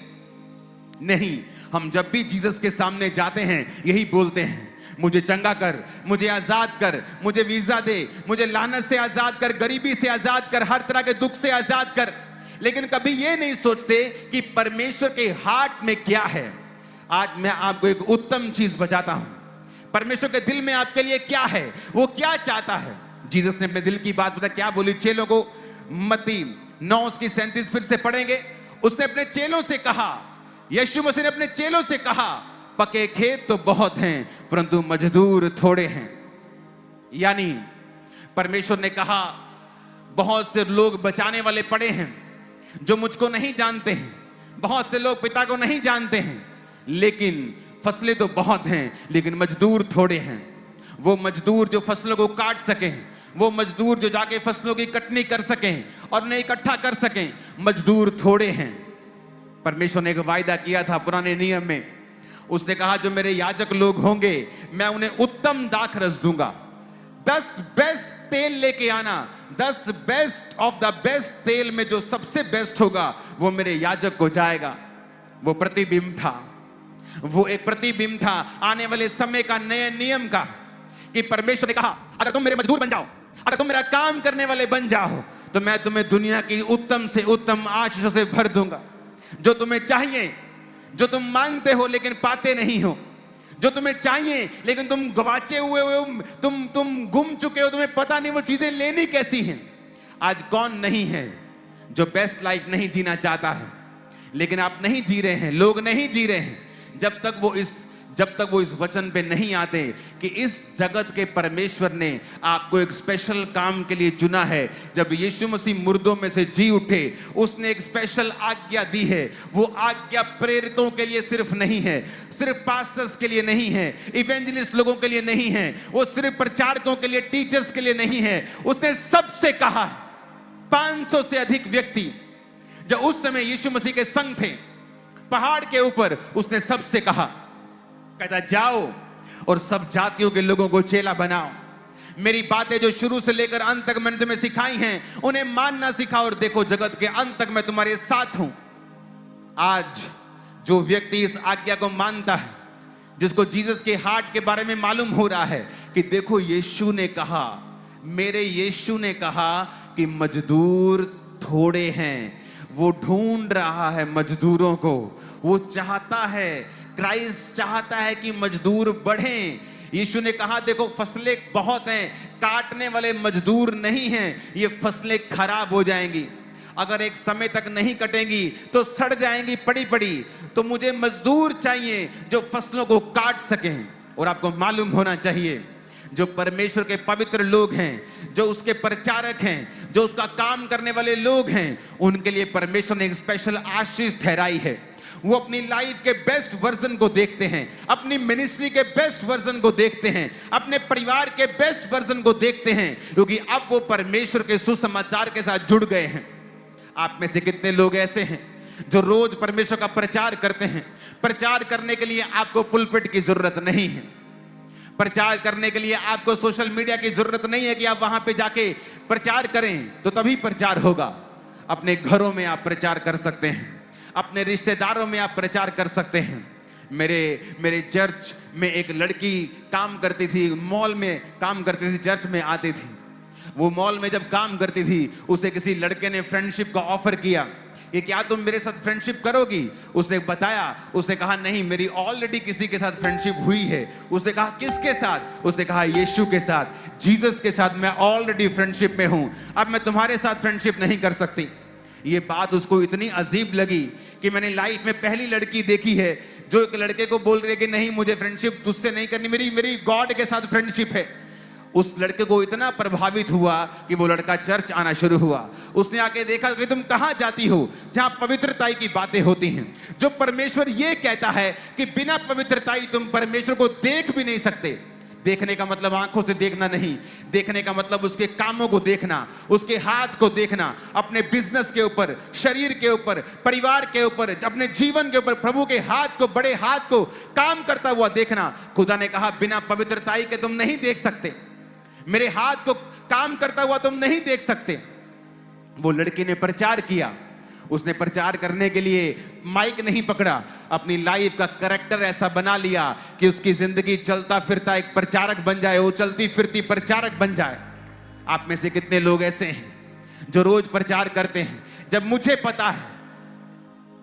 नहीं। हम जब भी जीसस के सामने जाते हैं यही बोलते हैं, मुझे चंगा कर, मुझे आजाद कर, मुझे वीजा दे, मुझे लानत से आजाद कर, गरीबी से आजाद कर, हर तरह के दुख से आजाद कर। लेकिन कभी ये नहीं सोचते कि परमेश्वर के हार्ट में क्या है। आज मैं आपको एक उत्तम चीज बताता हूं, परमेश्वर के दिल में आपके लिए क्या है, वो क्या चाहता है। जीसस ने अपने दिल की बात पता क्या बोली चेलों को, मत्ती 9:37 फिर से पढ़ेंगे। उसने अपने चेलों से कहा, यीशु मसीह ने अपने चेलों से कहा, पके खेत तो बहुत हैं परंतु मजदूर थोड़े हैं। यानी परमेश्वर ने कहा, बहुत से लोग बचाने वाले पड़े हैं जो मुझको नहीं जानते हैं, बहुत से लोग पिता को नहीं जानते हैं, लेकिन फसलें तो बहुत हैं लेकिन मजदूर थोड़े हैं। वो मजदूर जो फसलों को काट सकें, वो मजदूर जो जाके फसलों की कटनी कर सकें और उन्हें इकट्ठा कर सकें, मजदूर थोड़े हैं। परमेश्वर ने एक वायदा किया था पुराने नियम में, उसने कहा जो मेरे याजक लोग होंगे मैं उन्हें उत्तम दाखरस दूंगा। 10 बेस्ट तेल लेके आना, 10 बेस्ट ऑफ द बेस्ट तेल में जो सबसे बेस्ट होगा वो मेरे याजक को जाएगा। वो प्रतिबिंब था, वो एक प्रतिबिंब था आने वाले समय का, नए नियम का, कि परमेश्वर ने कहा अगर तुम मेरे मजदूर बन जाओ, अगर तुम मेरा काम करने वाले बन जाओ, तो मैं तुम्हें दुनिया की उत्तम से उत्तम आशीषों से भर दूंगा। जो तुम्हें चाहिए, जो तुम मांगते हो लेकिन पाते नहीं हो, जो तुम्हें चाहिए लेकिन तुम गवाचे हुए हो, तुम गुम चुके हो, तुम्हें पता नहीं वो चीजें लेनी कैसी हैं। आज कौन नहीं है जो बेस्ट लाइफ नहीं जीना चाहता है, लेकिन आप नहीं जी रहे हैं, लोग नहीं जी रहे हैं जब तक वो इस वचन पे नहीं आते कि इस जगत के परमेश्वर ने आपको एक स्पेशल काम के लिए चुना है। जब यीशु मसीह मुर्दों में से जी उठे, उसने एक स्पेशल आज्ञा दी है। वो आज्ञा प्रेरितों के लिए सिर्फ नहीं है, सिर्फ पास्टर्स के लिए नहीं है, इवेंजलिस्ट लोगों के लिए नहीं है, वो सिर्फ प्रचारकों के लिए, टीचर्स के लिए नहीं है। उसने सबसे कहा, 500 से अधिक व्यक्ति जो उस समय यीशु मसीह के संग थे पहाड़ के ऊपर, उसने सबसे कहा, कहता जाओ और सब जातियों के लोगों को चेला बनाओ। मेरी बातें जो शुरू से लेकर अंत तक मैंने तुम्हें सिखाई हैं उन्हें मानना सिखाओ, और देखो जगत के अंत तक मैं तुम्हारे साथ हूं। आज जो व्यक्ति इस आज्ञा को मानता है, जिसको जीसस के हार्ट के बारे में मालूम हो रहा है कि देखो यीशु ने कहा, मेरे यीशु ने कहा कि मजदूर थोड़े हैं, वो ढूंढ रहा है मजदूरों को, वो चाहता है, क्राइस्ट चाहता है कि मजदूर बढ़ें। यीशु ने कहा देखो फसलें बहुत हैं, काटने वाले मजदूर नहीं हैं, ये फसलें खराब हो जाएंगी, अगर एक समय तक नहीं कटेंगी तो सड़ जाएंगी पड़ी पड़ी, तो मुझे मजदूर चाहिए जो फसलों को काट सकें। और आपको मालूम होना चाहिए जो परमेश्वर के पवित्र लोग हैं, जो उसके प्रचारक हैं, जो उसका काम करने वाले लोग हैं, उनके लिए परमेश्वर ने एक स्पेशल आशीष ठहराई है। वो अपनी लाइफ के बेस्ट वर्जन को देखते हैं, अपनी मिनिस्ट्री के बेस्ट वर्जन को देखते हैं, अपने परिवार के बेस्ट वर्जन को देखते हैं, क्योंकि अब वो परमेश्वर के सुसमाचार के साथ जुड़ गए हैं। आप में से कितने लोग ऐसे हैं जो रोज परमेश्वर का प्रचार करते हैं? प्रचार करने के लिए आपको पुलपिट की जरूरत नहीं है, प्रचार करने के लिए आपको सोशल मीडिया की जरूरत नहीं है कि आप वहां पे जाके प्रचार करें तो तभी प्रचार होगा। अपने घरों में आप प्रचार कर सकते हैं, अपने रिश्तेदारों में आप प्रचार कर सकते हैं। मेरे चर्च में एक लड़की काम करती थी, मॉल में काम करती थी, चर्च में आती थी। वो मॉल में जब काम करती थी, उसे किसी लड़के ने फ्रेंडशिप का ऑफर किया कि क्या तुम मेरे साथ फ्रेंडशिप करोगी? उसने बताया, उसने कहा नहीं, मेरी ऑलरेडी किसी के साथ फ्रेंडशिप हुई है। उसने कहा किसके साथ? उसने कहा यीशु के साथ, जीसस के साथ मैं ऑलरेडी फ्रेंडशिप में हूं, अब मैं तुम्हारे साथ फ्रेंडशिप नहीं कर सकती। ये बात उसको इतनी अजीब लगी कि मैंने लाइफ में पहली लड़की देखी है जो एक लड़के को बोल रही है कि नहीं, मुझे फ्रेंडशिप तुझसे नहीं करनी, मेरी गॉड के साथ फ्रेंडशिप है। उस लड़के को इतना प्रभावित हुआ कि वो लड़का चर्च आना शुरू हुआ। उसने आके देखा कि तुम कहां जाती हो जहां पवित्रता की बातें होती हैं, जो परमेश्वर ये कहता है कि बिना पवित्रता तुम परमेश्वर को देख भी नहीं सकते। देखने का मतलब आंखों से देखना नहीं, देखने का मतलब उसके कामों को देखना, उसके हाथ को देखना, अपने बिजनेस के ऊपर, शरीर के ऊपर, परिवार के ऊपर, अपने जीवन के ऊपर प्रभु के हाथ को, बड़े हाथ को काम करता हुआ देखना। खुदा ने कहा बिना पवित्रता के तुम नहीं देख सकते, मेरे हाथ को काम करता हुआ तुम नहीं देख सकते। वो लड़की ने प्रचार किया। उसने प्रचार करने के लिए माइक नहीं पकड़ा, अपनी लाइफ का कैरेक्टर ऐसा बना लिया कि उसकी जिंदगी चलता फिरता एक प्रचारक बन जाए, वो चलती फिरती प्रचारक बन जाए। आप में से कितने लोग ऐसे हैं जो रोज प्रचार करते हैं? जब मुझे पता है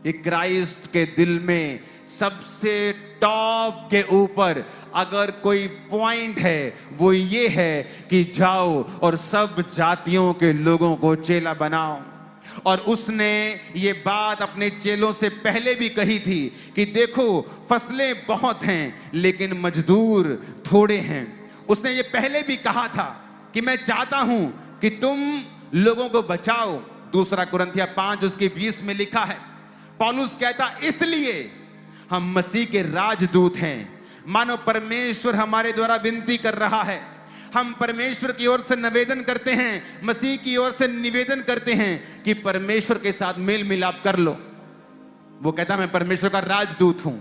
कि क्राइस्ट के दिल में सबसे टॉप के ऊपर अगर कोई पॉइंट है वो ये है कि जाओ और सब जातियों के लोगों को चेला बनाओ। और उसने ये बात अपने चेलों से पहले भी कही थी कि देखो फसलें बहुत हैं लेकिन मजदूर थोड़े हैं। उसने ये पहले भी कहा था कि मैं चाहता हूं कि तुम लोगों को बचाओ। 2 कुरिन्थियों 5 उसके 20 में लिखा है, पौलुस कहता इसलिए हम मसीह के राजदूत हैं, मानो परमेश्वर हमारे द्वारा विनती कर रहा है। हम परमेश्वर की ओर से निवेदन करते हैं, मसीह की ओर से निवेदन करते हैं कि परमेश्वर के साथ मेल मिलाप कर लो। वो कहता मैं परमेश्वर का राजदूत हूं,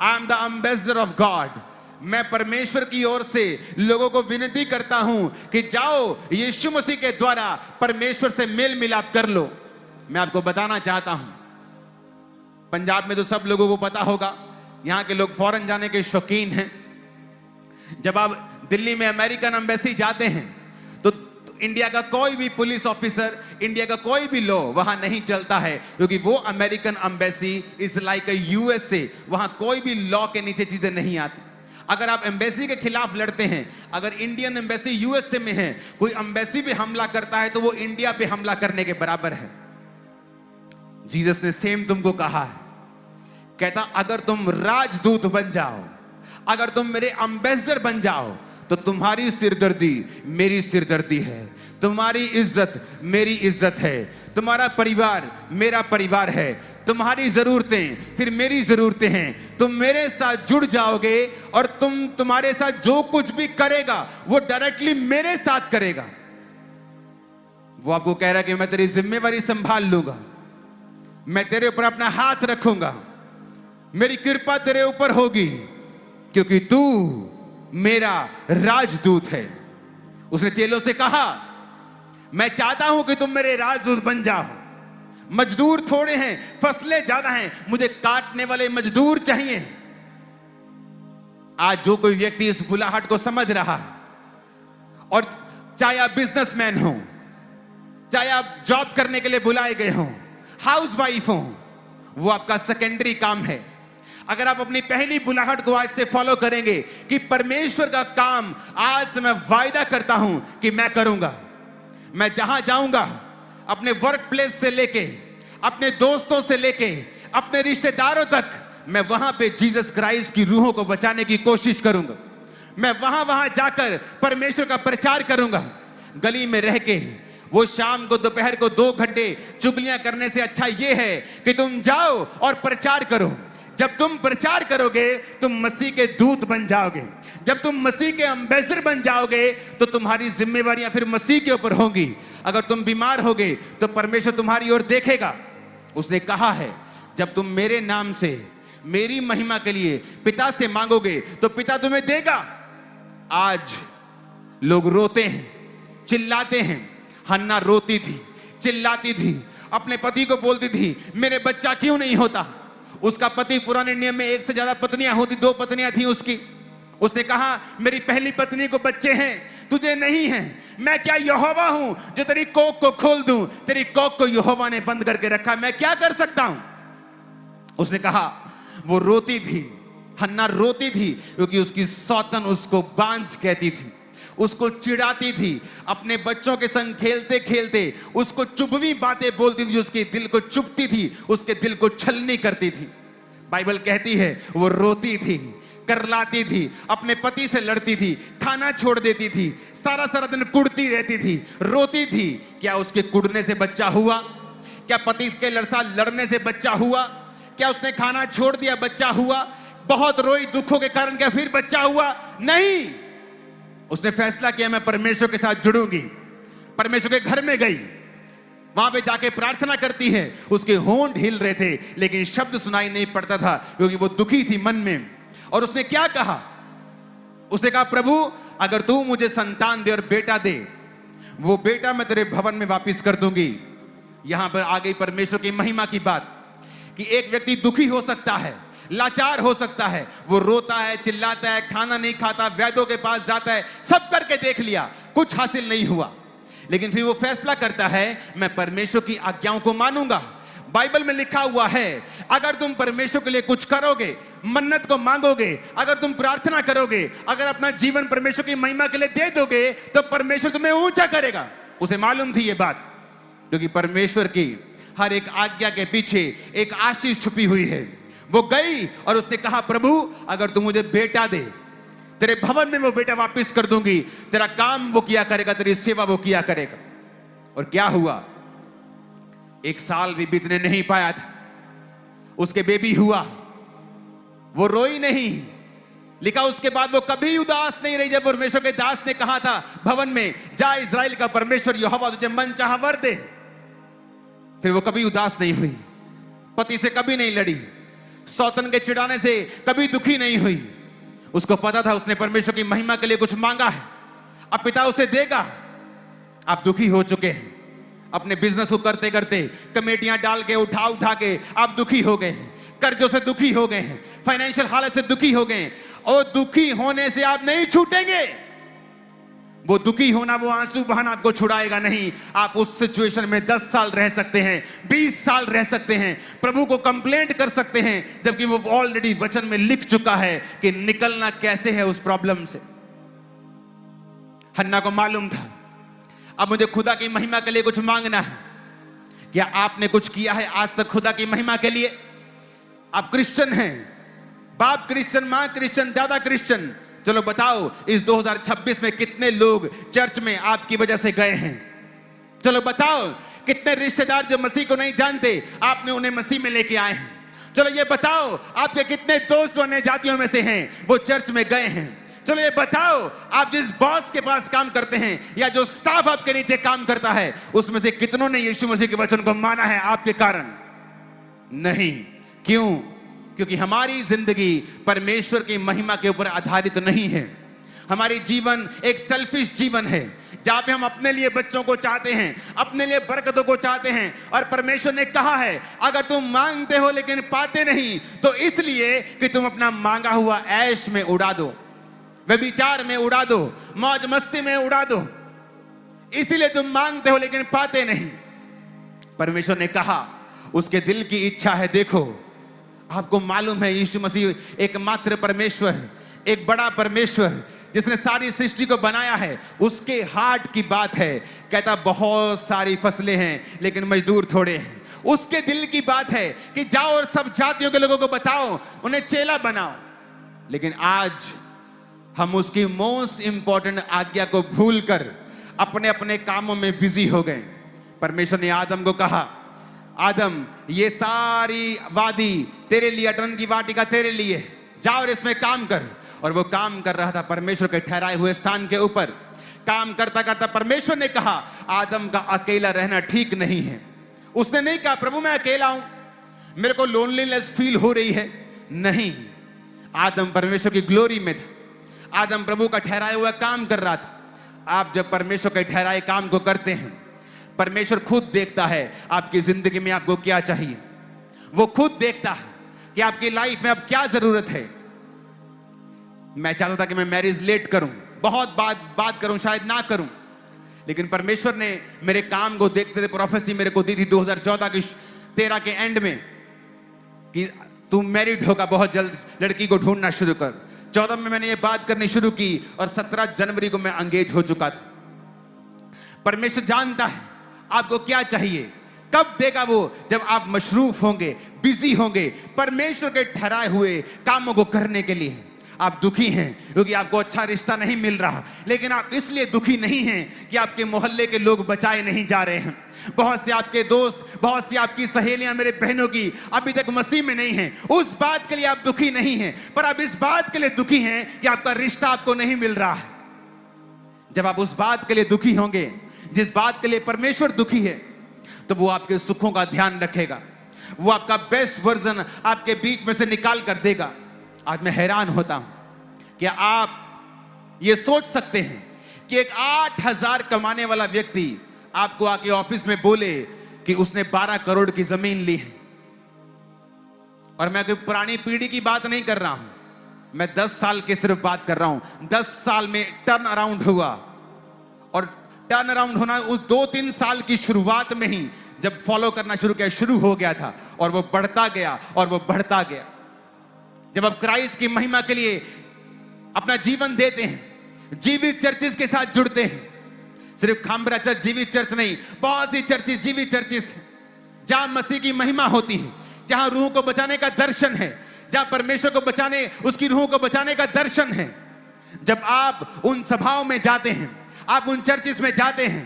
I am the ambassador of God. मैं परमेश्वर की ओर से लोगों को विनती करता हूं कि जाओ यीशु मसीह के द्वारा परमेश्वर से मेल मिलाप कर लो। मैं आपको बताना चाहता हूं, पंजाब में तो सब लोगों को पता होगा, यहां के लोग फॉरेन जाने के शौकीन हैं। जब आप दिल्ली में अमेरिकन एम्बेसी जाते हैं तो इंडिया का कोई भी पुलिस ऑफिसर, इंडिया का कोई भी लॉ वहां नहीं चलता है, क्योंकि वो American embassy is like a USA. वहां कोई भी लॉ के नीचे चीजें नहीं आती। अगर आप एम्बेसी के खिलाफ लड़ते हैं, अगर इंडियन एम्बेसी यूएसए में है, कोई एम्बेसी पे हमला करता है तो वो इंडिया पे हमला करने के बराबर है। जीसस ने सेम तुमको कहा है, कहता अगर तुम राजदूत बन जाओ, अगर तुम मेरे एम्बेसडर बन जाओ तो तुम्हारी सिरदर्दी मेरी सिरदर्दी है, तुम्हारी इज्जत मेरी इज्जत है, तुम्हारा परिवार मेरा परिवार है, तुम्हारी जरूरतें फिर मेरी जरूरतें हैं। तुम मेरे साथ जुड़ जाओगे और तुम्हारे साथ जो कुछ भी करेगा वो डायरेक्टली मेरे साथ करेगा। वो आपको कह रहा है कि मैं तेरी जिम्मेवारी संभाल लूंगा, मैं तेरे ऊपर अपना हाथ रखूंगा, मेरी कृपा तेरे ऊपर होगी क्योंकि तू मेरा राजदूत है। उसने चेलों से कहा मैं चाहता हूं कि तुम मेरे राजदूत बन जाओ। मजदूर थोड़े हैं, फसलें ज्यादा हैं, मुझे काटने वाले मजदूर चाहिए। आज जो कोई व्यक्ति इस बुलाहट को समझ रहा है, और चाहे आप बिजनेसमैन हो, चाहे आप जॉब करने के लिए बुलाए गए हो, हाउसवाइफ हो, वो आपका सेकेंडरी काम है। अगर आप अपनी पहली बुलाहट को आज से फॉलो करेंगे कि परमेश्वर का काम आज से मैं वायदा करता हूं कि मैं करूंगा। मैं जहां जाऊंगा, अपने वर्क प्लेस से लेके, अपने दोस्तों से लेके, अपने रिश्तेदारों तक, मैं वहां पे जीसस क्राइस्ट की रूहों को बचाने की कोशिश करूंगा। मैं वहां जाकर परमेश्वर का प्रचार करूंगा। गली में रह के वो शाम को दोपहर को 2 घंटे चुगलियां करने से अच्छा ये है कि तुम जाओ और प्रचार करो। जब तुम प्रचार करोगे तुम मसीह के दूत बन जाओगे। जब तुम मसीह के एम्बेसडर बन जाओगे तो तुम्हारी जिम्मेवारियां फिर मसीह के ऊपर होंगी। अगर तुम बीमार होगे तो परमेश्वर तुम्हारी ओर देखेगा। उसने कहा है जब तुम मेरे नाम से मेरी महिमा के लिए पिता से मांगोगे तो पिता तुम्हें देगा। आज लोग रोते हैं, चिल्लाते हैं। हन्ना रोती थी, चिल्लाती थी, अपने पति को बोलती थी मेरे बच्चा क्यों नहीं होता। उसका पति पुराने नियम में 1 से ज्यादा पत्नियां होती, 2 पत्नियां थी उसकी। उसने कहा मेरी पहली पत्नी को बच्चे हैं, तुझे नहीं हैं। मैं क्या यहोवा हूं जो तेरी कोख को खोल दूं? तेरी कोख को यहोवा ने बंद करके रखा, मैं क्या कर सकता हूं? उसने कहा, वो रोती थी, हन्ना रोती थी क्योंकि उसकी सौतन उसको बांझ कहती थी, उसको चिढ़ाती थी, अपने बच्चों के संग खेलते खेलते उसको चुभवी बातें बोलती थी, उसके दिल को चुभती थी, उसके दिल को छलनी करती थी। बाइबल कहती है वो रोती थी, करलाती थी, अपने पति से लड़ती थी, खाना छोड़ देती थी, सारा सारा दिन कुड़ती रहती थी, रोती थी। क्या उसके कुड़ने से बच्चा हुआ? क्या पति के साथ लड़ने से बच्चा हुआ? क्या उसने खाना छोड़ दिया, बच्चा हुआ? बहुत रोई दुखों के कारण, क्या फिर बच्चा हुआ? नहीं। उसने फैसला किया मैं परमेश्वर के साथ जुड़ूंगी। परमेश्वर के घर में गई, वहां पे जाके प्रार्थना करती है। उसके होंठ हिल रहे थे लेकिन शब्द सुनाई नहीं पड़ता था क्योंकि वो दुखी थी मन में। और उसने क्या कहा? उसने कहा, प्रभु अगर तू मुझे संतान दे और बेटा दे, वो बेटा मैं तेरे भवन में वापस कर दूंगी। यहां पर आ गई परमेश्वर की महिमा की बात कि एक व्यक्ति दुखी हो सकता है, लाचार हो सकता है, वो रोता है, चिल्लाता है, खाना नहीं खाता, वैद्यों के पास जाता है, सब करके देख लिया, कुछ हासिल नहीं हुआ, लेकिन फिर वो फैसला करता है मैं परमेश्वर की आज्ञाओं को मानूंगा। बाइबल में लिखा हुआ है अगर तुम परमेश्वर के लिए कुछ करोगे, मन्नत को मांगोगे, अगर तुम प्रार्थना करोगे, अगर अपना जीवन परमेश्वर की महिमा के लिए दे दोगे तो परमेश्वर तुम्हें ऊंचा करेगा। उसे मालूम थी ये बात क्योंकि परमेश्वर की हर एक आज्ञा के पीछे एक आशीष छुपी हुई है। वो गई और उसने कहा, प्रभु अगर तू मुझे बेटा दे, तेरे भवन में वो बेटा वापस कर दूंगी, तेरा काम वो किया करेगा, तेरी सेवा वो किया करेगा। और क्या हुआ? 1 साल भी बीतने नहीं पाया था, उसके बेबी हुआ। वो रोई नहीं, लिखा उसके बाद वो कभी उदास नहीं रही। जब परमेश्वर के दास ने कहा था भवन में, जा इज़राइल का परमेश्वर यहोवा तुझे मन चाहा वर दे, फिर वो कभी उदास नहीं हुई, पति से कभी नहीं लड़ी, सौतन के चिढ़ाने से कभी दुखी नहीं हुई। उसको पता था उसने परमेश्वर की महिमा के लिए कुछ मांगा है, अब पिता उसे देगा। आप दुखी हो चुके हैं, अपने बिजनेस को करते करते कमेटियां डाल के उठा उठा के आप दुखी हो गए हैं, कर्जों से दुखी हो गए हैं, फाइनेंशियल हालत से दुखी हो गए हैं। और दुखी होने से आप नहीं छूटेंगे। वो दुखी होना, वो आंसू बहाना आपको छुड़ाएगा नहीं। आप उस सिचुएशन में 10 साल रह सकते हैं, 20 साल रह सकते हैं, प्रभु को कंप्लेंट कर सकते हैं, जबकि वो ऑलरेडी वचन में लिख चुका है कि निकलना कैसे है उस प्रॉब्लम से। हन्ना को मालूम था अब मुझे खुदा की महिमा के लिए कुछ मांगना है। क्या आपने कुछ किया है आज तक खुदा की महिमा के लिए? आप क्रिश्चियन हैं, बाप क्रिश्चियन, मां क्रिश्चियन, दादा क्रिश्चियन, चलो बताओ इस 2026 में कितने लोग चर्च में आपकी वजह से गए हैं? चलो बताओ कितने रिश्तेदार जो मसीह को नहीं जानते आपने उन्हें मसीह में लेके आए हैं? चलो ये बताओ आपके कितने दोस्त अन्य जातियों में से हैं वो चर्च में गए हैं? चलो ये बताओ आप जिस बॉस के पास काम करते हैं या जो स्टाफ आपके नीचे काम करता है उसमें से कितनों ने यीशु मसीह के वचन को माना है आपके कारण? नहीं। क्यों? क्योंकि हमारी जिंदगी परमेश्वर की महिमा के ऊपर आधारित नहीं है। हमारी जीवन एक सेल्फिश जीवन है जहां पे हम अपने लिए बच्चों को चाहते हैं, अपने लिए बरकतों को चाहते हैं। और परमेश्वर ने कहा है अगर तुम मांगते हो लेकिन पाते नहीं तो इसलिए कि तुम अपना मांगा हुआ ऐश में उड़ा दो, व्यभिचार में उड़ा दो, मौज मस्ती में उड़ा दो, इसीलिए तुम मांगते हो लेकिन पाते नहीं। परमेश्वर ने कहा उसके दिल की इच्छा है। देखो आपको मालूम है यीशु मसीह एकमात्र परमेश्वर, एक बड़ा परमेश्वर जिसने सारी सृष्टि को बनाया है, उसके हार्ट की बात है। कहता बहुत सारी फसलें हैं लेकिन मजदूर थोड़े हैं। उसके दिल की बात है कि जाओ और सब जातियों के लोगों को बताओ, उन्हें चेला बनाओ। लेकिन आज हम उसकी मोस्ट इंपॉर्टेंट आज्ञा को भूलकर अपने अपने कामों में बिजी हो गए। परमेश्वर ने आदम को कहा आदम ये सारी वादी तेरे लिए, अटन की वाटिका तेरे लिए, जाओ और इसमें काम कर। और वो काम कर रहा था परमेश्वर के ठहराए हुए स्थान के ऊपर। काम करता करता परमेश्वर ने कहा आदम का अकेला रहना ठीक नहीं है। उसने नहीं कहा प्रभु मैं अकेला हूं, मेरे को लोनलीनेस फील हो रही है। नहीं, आदम परमेश्वर की ग्लोरी में था। आदम प्रभु का ठहराया हुआ काम कर रहा था। आप जब परमेश्वर के ठहराए काम को करते हैं, परमेश्वर खुद देखता है आपकी जिंदगी में आपको क्या चाहिए। वो खुद देखता है कि आपकी लाइफ में अब क्या जरूरत है। मैं चाहता था कि मैं मैरिज लेट करूं, बहुत बात करूं, शायद ना करूं, लेकिन परमेश्वर ने मेरे काम को देखते थे, प्रोफेसी मेरे को दी थी 2014 की 13 के एंड में कि तू मैरिड होगा, बहुत जल्द लड़की को ढूंढना शुरू कर। 14 में मैंने ये बात करनी शुरू की और 17 जनवरी को मैं एंगेज हो चुका था। परमेश्वर जानता है आपको क्या चाहिए, कब देगा वो, जब आप मशरूफ होंगे, बिजी होंगे परमेश्वर के ठहराए हुए कामों को करने के लिए। आप दुखी हैं क्योंकि आपको अच्छा रिश्ता नहीं मिल रहा, लेकिन आप इसलिए दुखी नहीं हैं कि आपके मोहल्ले के लोग बचाए नहीं जा रहे हैं। बहुत से आपके दोस्त, बहुत सी आपकी सहेलियां, मेरे बहनों की अभी तक मसीह में नहीं हैं। उस बात के लिए आप दुखी नहीं हैं, पर आप इस बात के लिए दुखी हैं कि आपका रिश्ता आपको नहीं मिल रहा है। जब आप उस बात के लिए दुखी होंगे जिस बात के लिए परमेश्वर दुखी है, तो वो आपके सुखों का ध्यान रखेगा, वो आपका बेस्ट वर्जन आपके बीच में से निकाल कर देगा। आज मैं हैरान होता हूं कि आप ये सोच सकते हैं कि एक 8,000 कमाने वाला व्यक्ति आपको आके ऑफिस में बोले कि उसने 12 करोड़ की जमीन ली है। और मैं कोई पुरानी पीढ़ी की बात नहीं कर रहा हूं, मैं 10 साल की सिर्फ बात कर रहा हूं। 10 साल में टर्न अराउंड हुआ, और टर्न अराउंड होना उस 2-3 साल की शुरुआत में ही जब फॉलो करना शुरू किया, शुरू हो गया था, और वो बढ़ता गया और वो बढ़ता गया। जब आप क्राइस्ट की महिमा के लिए अपना जीवन देते हैं, जीवित चर्चिस के साथ जुड़ते हैं, सिर्फ खामबरा चर्च जीवित चर्च नहीं, बहुत सी चर्चिस जीवित चर्चिस जहां मसीह की महिमा होती है, जहां रूह को बचाने का दर्शन है, जहां परमेश्वर को बचाने, उसकी रूह को बचाने का दर्शन है। जब आप उन सभाओं में जाते हैं, आप उन चर्चिस में जाते हैं,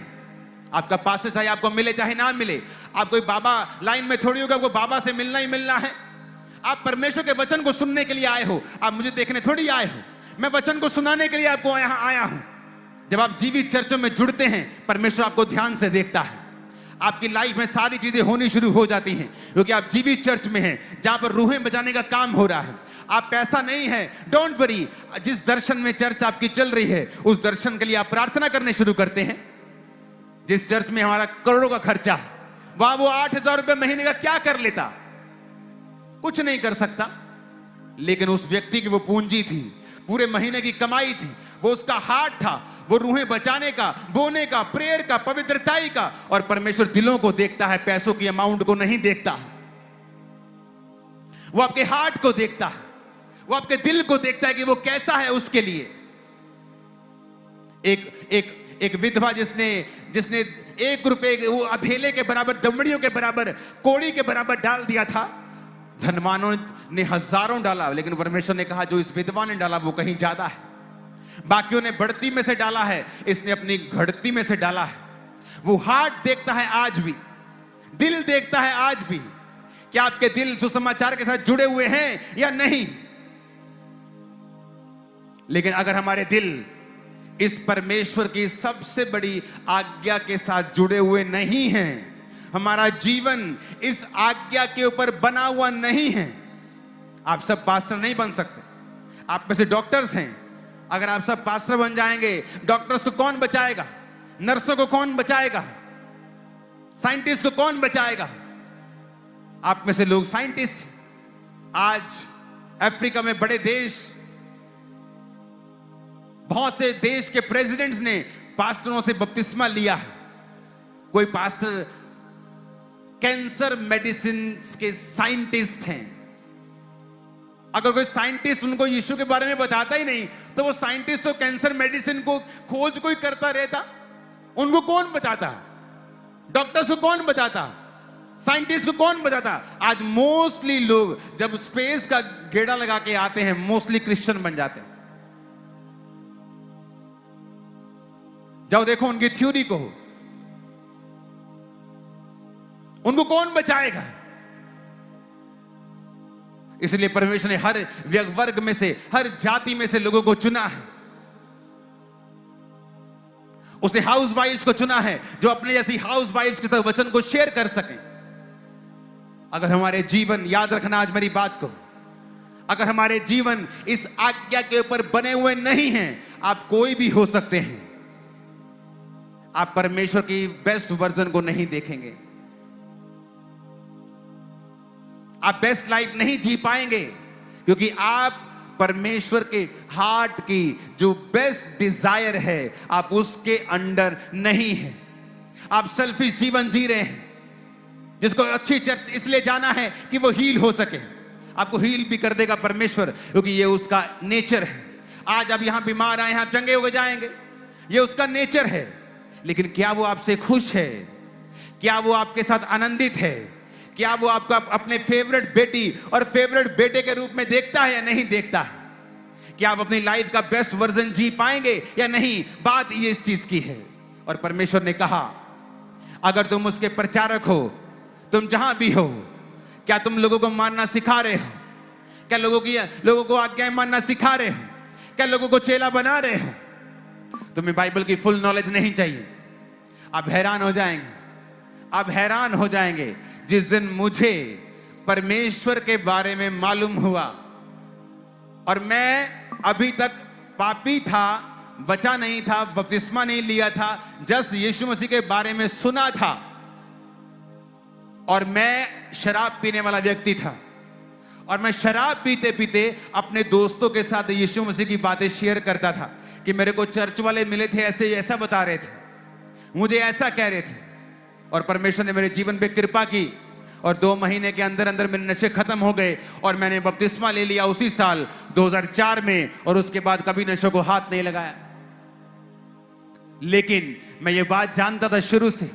आपका पास्टर चाहे आपको मिले चाहे ना मिले, आप कोई बाबा लाइन में थोड़ी होगा, आपको बाबा से मिलना ही मिलना है। आप परमेश्वर के वचन को सुनने के लिए आए हो, आप मुझे देखने थोड़ी आए हो, मैं वचन को सुनाने के लिए आपको यहां आया हूं। जब आप जीवित चर्चों में जुड़ते हैं, परमेश्वर आपको ध्यान से देखता है, आपकी लाइफ में सारी चीजें होनी शुरू हो जाती हैं, क्योंकि आप जीवित चर्च में हैं जहां पर रूहें बचाने का काम हो रहा है। आप पैसा नहीं है, डोंट वरी, जिस दर्शन में चर्च आपकी चल रही है उस दर्शन के लिए आप प्रार्थना करने शुरू करते हैं। जिस चर्च में हमारा करोड़ों का खर्चा है, वहां वो 8,000 रुपए महीने का क्या कर लेता, कुछ नहीं कर सकता। लेकिन उस व्यक्ति की वो पूंजी थी, पूरे महीने की कमाई थी, वो उसका हार्ट था, वो रूहें बचाने का, बोने का, प्रेयर का, पवित्रताई का। और परमेश्वर दिलों को देखता है, पैसों की अमाउंट को नहीं देखता। वो आपके हार्ट को देखता है, वो आपके दिल को देखता है कि वो कैसा है उसके लिए। एक विधवा जिसने 1 रुपए वो अधेले के बराबर, दमड़ियों के बराबर, कोड़ी के बराबर डाल दिया था, धनवानों ने हजारों डाला, लेकिन परमेश्वर ने कहा जो इस विधवा ने डाला वो कहीं ज्यादा है। बाकियों ने बढ़ती में से डाला है, इसने अपनी घटती में से डाला है। वो हार्ट देखता है आज भी, दिल देखता है आज भी, कि आपके दिल सुसमाचार के साथ जुड़े हुए हैं या नहीं। लेकिन अगर हमारे दिल इस परमेश्वर की सबसे बड़ी आज्ञा के साथ जुड़े हुए नहीं हैं, हमारा जीवन इस आज्ञा के ऊपर बना हुआ नहीं है, आप सब पास्टर नहीं बन सकते। आप में से डॉक्टर्स हैं, अगर आप सब पास्टर बन जाएंगे, डॉक्टर्स को कौन बचाएगा, नर्सों को कौन बचाएगा, साइंटिस्ट को कौन बचाएगा। आप में से लोग साइंटिस्ट। आज अफ्रीका में बड़े देश, बहुत से देश के प्रेसिडेंट्स ने पास्टरों से बपतिस्मा लिया है। कोई पास्टर कैंसर मेडिसिन के साइंटिस्ट हैं। अगर कोई साइंटिस्ट उनको यीशु के बारे में बताता ही नहीं, तो वो साइंटिस्ट तो कैंसर मेडिसिन को खोज कोई करता रहता, उनको कौन बताता, डॉक्टर्स को कौन बताता, साइंटिस्ट को कौन बताता। आज मोस्टली लोग जब स्पेस का गेड़ा लगा के आते हैं, मोस्टली क्रिश्चियन बन जाते हैं। जाओ देखो उनकी थ्योरी को, उनको कौन बचाएगा। इसलिए परमेश्वर ने हर वर्ग में से, हर जाति में से लोगों को चुना है। उसने हाउस वाइफ्स को चुना है जो अपने जैसी हाउस वाइफ्स के साथ वचन को शेयर कर सकें। अगर हमारे जीवन, याद रखना आज मेरी बात को, अगर हमारे जीवन इस आज्ञा के ऊपर बने हुए नहीं हैं, आप कोई भी हो सकते हैं, आप परमेश्वर की बेस्ट वर्जन को नहीं देखेंगे, आप बेस्ट लाइफ नहीं जी पाएंगे, क्योंकि आप परमेश्वर के हार्ट की जो बेस्ट डिजायर है आप उसके अंडर नहीं है। आप सेल्फिश जीवन जी रहे हैं। जिसको अच्छी चर्च इसलिए जाना है कि वो हील हो सके, आपको हील भी कर देगा परमेश्वर, क्योंकि ये उसका नेचर है। आज आप यहां बीमार आए हैं, आप चंगे हो जाएंगे, ये उसका नेचर है। लेकिन क्या वो आपसे खुश है? क्या वो आपके साथ आनंदित है? क्या वो आपको अपने फेवरेट बेटी और फेवरेट बेटे के रूप में देखता है या नहीं देखता है? क्या आप अपनी लाइफ का बेस्ट वर्जन जी पाएंगे या नहीं? बात ये इस चीज की है। और परमेश्वर ने कहा, अगर तुम उसके प्रचारक हो, तुम जहां भी हो, क्या तुम लोगों को मानना सिखा रहे हो? क्या लोगों को आज्ञाएं मानना सिखा रहे हो? क्या लोगों को चेला बना रहे हो? तुम्हें बाइबल की फुल नॉलेज नहीं चाहिए। आप हैरान हो जाएंगे, आप हैरान हो जाएंगे जिस दिन मुझे परमेश्वर के बारे में मालूम हुआ। और मैं अभी तक पापी था, बचा नहीं था, बपतिस्मा नहीं लिया था, जस्ट यीशु मसीह के बारे में सुना था। और मैं शराब पीने वाला व्यक्ति था, और मैं शराब पीते पीते अपने दोस्तों के साथ यीशु मसीह की बातें शेयर करता था कि मेरे को चर्च वाले मिले थे, ऐसे ऐसा बता रहे थे, मुझे ऐसा कह रहे थे। और परमेश्वर ने मेरे जीवन पे कृपा की और 2 महीने के अंदर अंदर मेरे नशे खत्म हो गए और मैंने बपतिस्मा ले लिया उसी साल 2004 में, और उसके बाद कभी नशों को हाथ नहीं लगाया। लेकिन मैं ये बात जानता था शुरू से,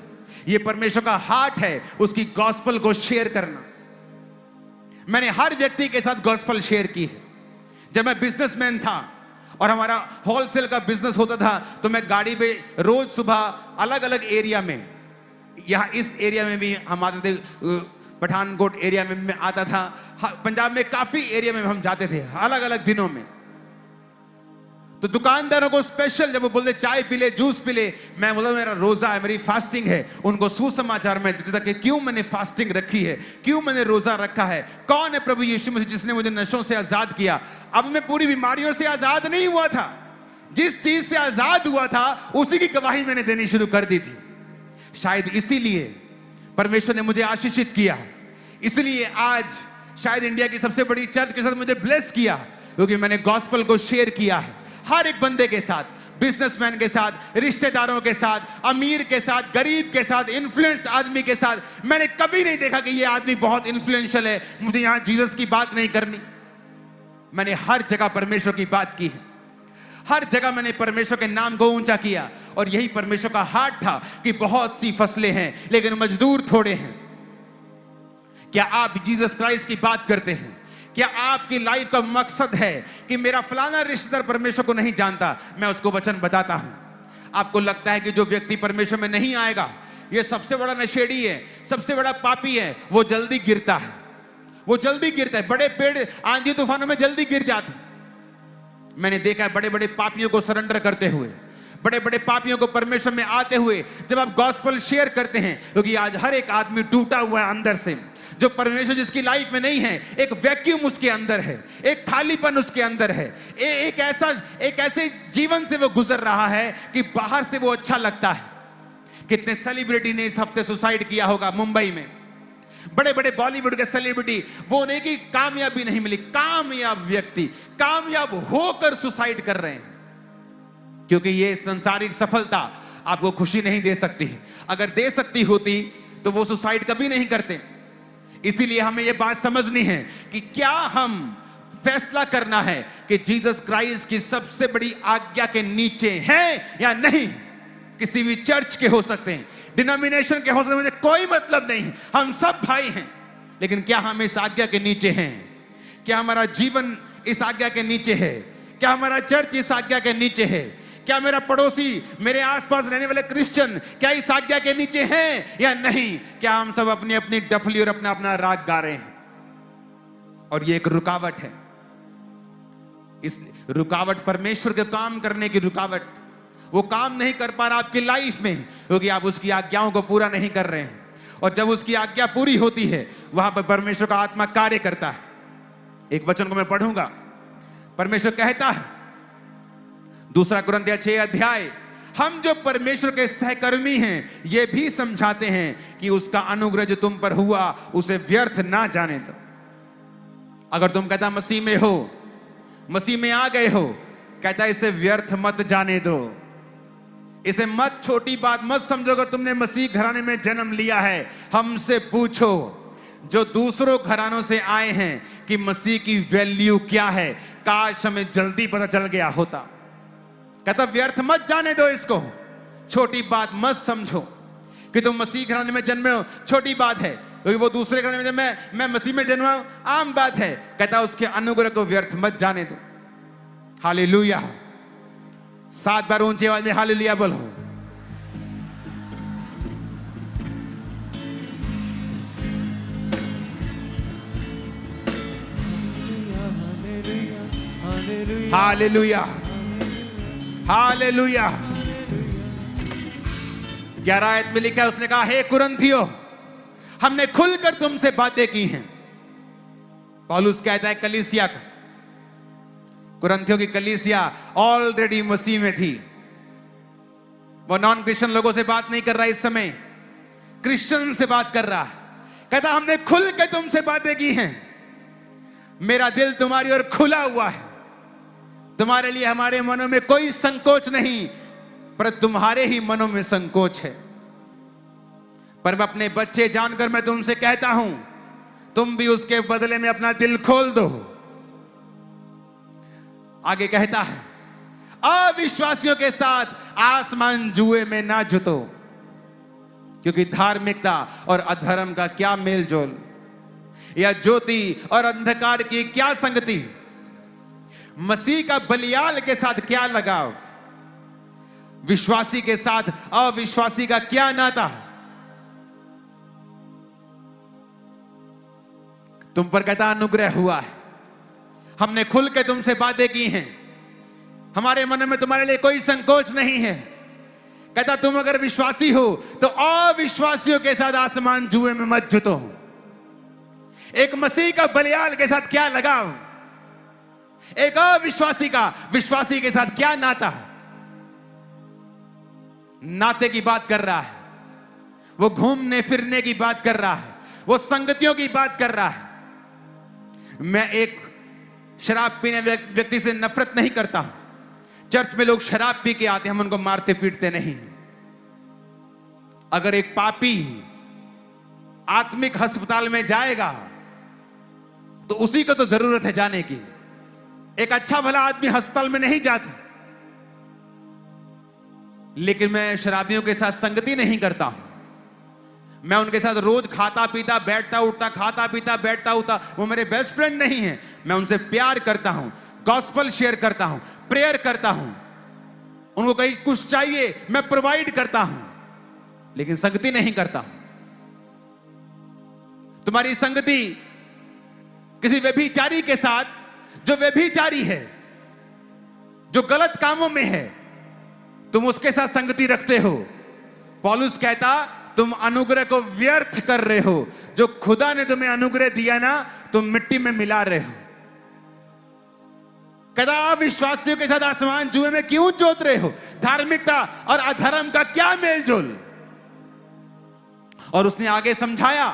ये परमेश्वर का हार्ट है उसकी गॉस्पल को शेयर करना। मैंने हर व्यक्ति के साथ गॉस्पल शेयर की है। जब मैं बिजनेसमैन था और हमारा होलसेल का बिजनेस होता था, तो मैं गाड़ी पे रोज सुबह अलग अलग एरिया में, यहाँ इस एरिया में भी हम आते थे, पठानकोट एरिया में मैं आता था, पंजाब में काफी एरिया में हम जाते थे अलग अलग दिनों में। तो दुकानदारों को स्पेशल जब वो बोलते चाय पी ले, जूस पी ले, मैं बोलता मेरा रोजा है, मेरी फास्टिंग है, उनको सुसमाचार में देता था कि क्यों मैंने फास्टिंग रखी है, क्यों मैंने रोजा रखा है, कौन है प्रभु यीशु मसीह जिसने मुझे नशों से आजाद किया। अब मैं पूरी बीमारियों से आजाद नहीं हुआ था, जिस चीज से आजाद हुआ था उसी की गवाही मैंने देनी शुरू कर दी थी। शायद इसीलिए परमेश्वर ने मुझे आशीषित किया, इसलिए आज शायद इंडिया की सबसे बड़ी चर्च के साथ मुझे ब्लेस किया, क्योंकि मैंने गॉस्पल को शेयर किया है हर एक बंदे के साथ, बिजनेसमैन के साथ, रिश्तेदारों के साथ, अमीर के साथ, गरीब के साथ, इन्फ्लुएंस आदमी के साथ। मैंने कभी नहीं देखा कि ये आदमी बहुत इन्फ्लुएंशियल है, मुझे यहां जीसस की बात नहीं करनी। मैंने हर जगह परमेश्वर की बात की है, हर जगह मैंने परमेश्वर के नाम को ऊंचा किया। और यही परमेश्वर का हार्ट था कि बहुत सी फसलें हैं लेकिन मजदूर थोड़े हैं। क्या आप जीसस क्राइस्ट की बात करते हैं? क्या आपकी लाइफ का मकसद है कि मेरा फलाना रिश्तेदार परमेश्वर को नहीं जानता, मैं उसको वचन बताता हूं? आपको लगता है कि जो व्यक्ति परमेश्वर में नहीं आएगा ये सबसे बड़ा नशेड़ी है, सबसे बड़ा पापी है, वो जल्दी गिरता है, वो जल्दी गिरता है। बड़े पेड़ आंधी तूफानों में जल्दी गिर जाते। मैंने देखा है बड़े बड़े पापियों को सरेंडर करते हुए, बड़े बड़े पापियों को परमेश्वर में आते हुए, जब आप गॉस्पल शेयर करते हैं, क्योंकि आज हर एक आदमी टूटा हुआ है अंदर से। जो परमेश्वर जिसकी लाइफ में नहीं है, एक वैक्यूम उसके अंदर है, एक खालीपन उसके अंदर है, एक ऐसे जीवन से वो गुजर रहा है कि बाहर से वो अच्छा लगता है। कितने सेलिब्रिटी ने इस हफ्ते सुसाइड किया होगा मुंबई में, बड़े बड़े बॉलीवुड के सेलिब्रिटी, वो नहीं कि कामयाबी नहीं मिली, कामयाब व्यक्ति कामयाब होकर सुसाइड कर रहे हैं, क्योंकि ये संसारिक सफलता आपको खुशी नहीं दे सकती। अगर दे सकती होती तो वो सुसाइड कभी नहीं करते। इसीलिए हमें यह बात समझनी है कि क्या हम फैसला करना है कि जीसस क्राइस्ट की सबसे बड़ी आज्ञा के नीचे हैं या नहीं। किसी भी चर्च के हो सकते हैं, डिनोमिनेशन के हो सकते हैं, मुझे कोई मतलब नहीं, हम सब भाई हैं। लेकिन क्या हम इस आज्ञा के नीचे हैं? क्या हमारा जीवन इस आज्ञा के नीचे है? क्या हमारा चर्च इस आज्ञा के नीचे है? क्या मेरा पड़ोसी, मेरे आसपास रहने वाले क्रिश्चियन क्या इस आज्ञा के नीचे हैं या नहीं? क्या हम सब अपनी अपनी डफली और अपना अपना राग गा रहे हैं? और ये एक रुकावट है। इस रुकावट परमेश्वर के काम करने की रुकावट, वो काम नहीं कर पा रहा आपकी लाइफ में क्योंकि आप उसकी आज्ञाओं को पूरा नहीं कर रहे हैं। और जब उसकी आज्ञा पूरी होती है, वहां पर परमेश्वर का आत्मा कार्य करता है। एक वचन को मैं पढ़ूंगा। परमेश्वर कहता है, 2 कुरिन्थियों 6 अध्याय, हम जो परमेश्वर के सहकर्मी हैं ये भी समझाते हैं कि उसका अनुग्रह जो तुम पर हुआ उसे व्यर्थ ना जाने दो। अगर तुम कहता मसीह में हो, मसीह में आ गए हो, कहता है इसे व्यर्थ मत जाने दो, इसे मत छोटी बात मत समझो। अगर तुमने मसीह घराने में जन्म लिया है, हमसे पूछो जो दूसरों घरानों से आए हैं कि मसीह की वैल्यू क्या है। काश हमें जल्दी पता चल गया होता। कहता व्यर्थ मत जाने दो, इसको छोटी बात मत समझो कि तुम मसीह घराने में जन्मे हो, छोटी बात है। क्योंकि वो दूसरे घराने में जब मैं मसीह में जन्मा हूं, आम बात है। कहता उसके अनुग्रह को व्यर्थ मत जाने दो। हालेलुया। 7 बार ऊंची आवाज में हालेलुया बोलो। Hallelujah, hallelujah. 11 आयत में लिखा है, उसने कहा हे कुरिन्थियों, हमने खुलकर तुमसे बातें की हैं। पौलुस कहता है कलीसिया का, कुरिन्थियों की कलीसिया ऑलरेडी मसीह में थी। वो नॉन क्रिश्चियन लोगों से बात नहीं कर रहा, इस समय क्रिश्चियन से बात कर रहा। कहता हमने खुल के तुमसे बातें की हैं, मेरा दिल तुम्हारी ओर खुला हुआ है, तुम्हारे लिए हमारे मनों में कोई संकोच नहीं, पर तुम्हारे ही मनों में संकोच है। पर मैं अपने बच्चे जानकर मैं तुमसे कहता हूं, तुम भी उसके बदले में अपना दिल खोल दो। आगे कहता है अविश्वासियों के साथ आसमान जुए में ना जुतो, क्योंकि धार्मिकता और अधर्म का क्या मेल जोल, या ज्योति और अंधकार की क्या संगति, मसीह का बलियाल के साथ क्या लगाव, विश्वासी के साथ अविश्वासी का क्या नाता। तुम पर कहता अनुग्रह हुआ है, हमने खुल के तुमसे बातें की हैं, हमारे मन में तुम्हारे लिए कोई संकोच नहीं है। कहता तुम अगर विश्वासी हो तो अविश्वासियों के साथ आसमान जुए में मत जुतो। एक मसीह का बलियाल के साथ क्या लगाव, एक अविश्वासी का विश्वासी के साथ क्या नाता। नाते की बात कर रहा है, वो घूमने फिरने की बात कर रहा है, वो संगतियों की बात कर रहा है। मैं एक शराब पीने व्यक्ति से नफरत नहीं करता। चर्च में लोग शराब पी के आते हैं, हम उनको मारते पीटते नहीं। अगर एक पापी आत्मिक अस्पताल में जाएगा तो उसी को तो जरूरत है जाने की। एक अच्छा भला आदमी अस्पताल में नहीं जाता। लेकिन मैं शराबियों के साथ संगति नहीं करता। मैं उनके साथ रोज खाता पीता बैठता उठता, खाता पीता बैठता उठता, वो मेरे बेस्ट फ्रेंड नहीं है। मैं उनसे प्यार करता हूं, गॉस्पल शेयर करता हूं, प्रेयर करता हूं, उनको कहीं कुछ चाहिए मैं प्रोवाइड करता हूं, लेकिन संगति नहीं करता। तुम्हारी संगति किसी व्यभिचारी के साथ, जो व्यभिचारी है, जो गलत कामों में है, तुम उसके साथ संगति रखते हो। पौलुस कहता तुम अनुग्रह को व्यर्थ कर रहे हो। जो खुदा ने तुम्हें अनुग्रह दिया ना, तुम मिट्टी में मिला रहे हो। कहता अविश्वासियों के साथ आसमान जुए में क्यों जोत रहे हो। धार्मिकता और अधर्म का क्या मेलजोल। और उसने आगे समझाया,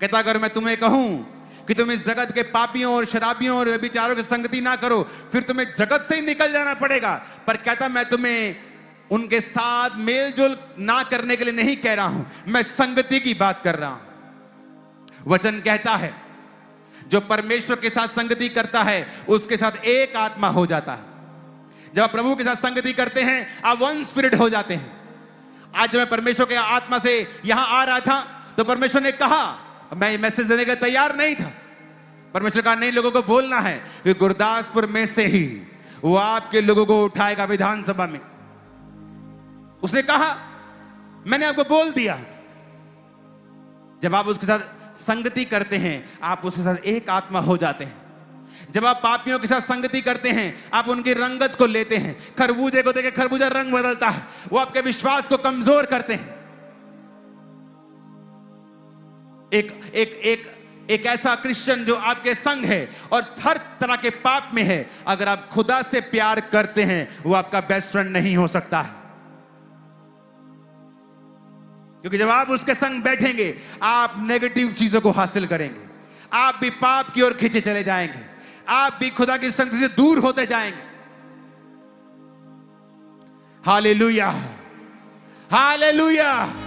कहता अगर मैं तुम्हें कहूं कि तुम इस जगत के पापियों और शराबियों और व्यभिचारों की संगति ना करो, फिर तुम्हें जगत से ही निकल जाना पड़ेगा। पर कहता मैं तुम्हें उनके साथ मेलजोल ना करने के लिए नहीं कह रहा हूं, मैं संगति की बात कर रहा हूं। वचन कहता है जो परमेश्वर के साथ संगति करता है उसके साथ एक आत्मा हो जाता है। जब आप प्रभु के साथ संगति करते हैं आप वन स्पिरिट हो जाते हैं। आज जब मैं परमेश्वर के आत्मा से यहां आ रहा था तो परमेश्वर ने कहा, मैं मैसेज देने का तैयार नहीं था। परमेश्वर कहा नहीं, लोगों को बोलना है कि गुरदासपुर में से ही वो आपके लोगों को उठाएगा विधानसभा में। उसने कहा मैंने आपको बोल दिया। जब आप उसके साथ संगति करते हैं आप उसके साथ एक आत्मा हो जाते हैं। जब आप पापियों के साथ संगति करते हैं आप उनकी रंगत को लेते हैं। खरबूजे को देखे खरबूजा रंग बदलता है, वो आपके विश्वास को कमजोर करते हैं। एक ऐसा क्रिश्चियन जो आपके संग है और हर तरह के पाप में है, अगर आप खुदा से प्यार करते हैं वो आपका बेस्ट फ्रेंड नहीं हो सकता है। क्योंकि जब आप उसके संग बैठेंगे आप नेगेटिव चीजों को हासिल करेंगे, आप भी पाप की ओर खींचे चले जाएंगे। आप भी खुदा की संगति से दूर होते जाएंगे। Hallelujah, hallelujah.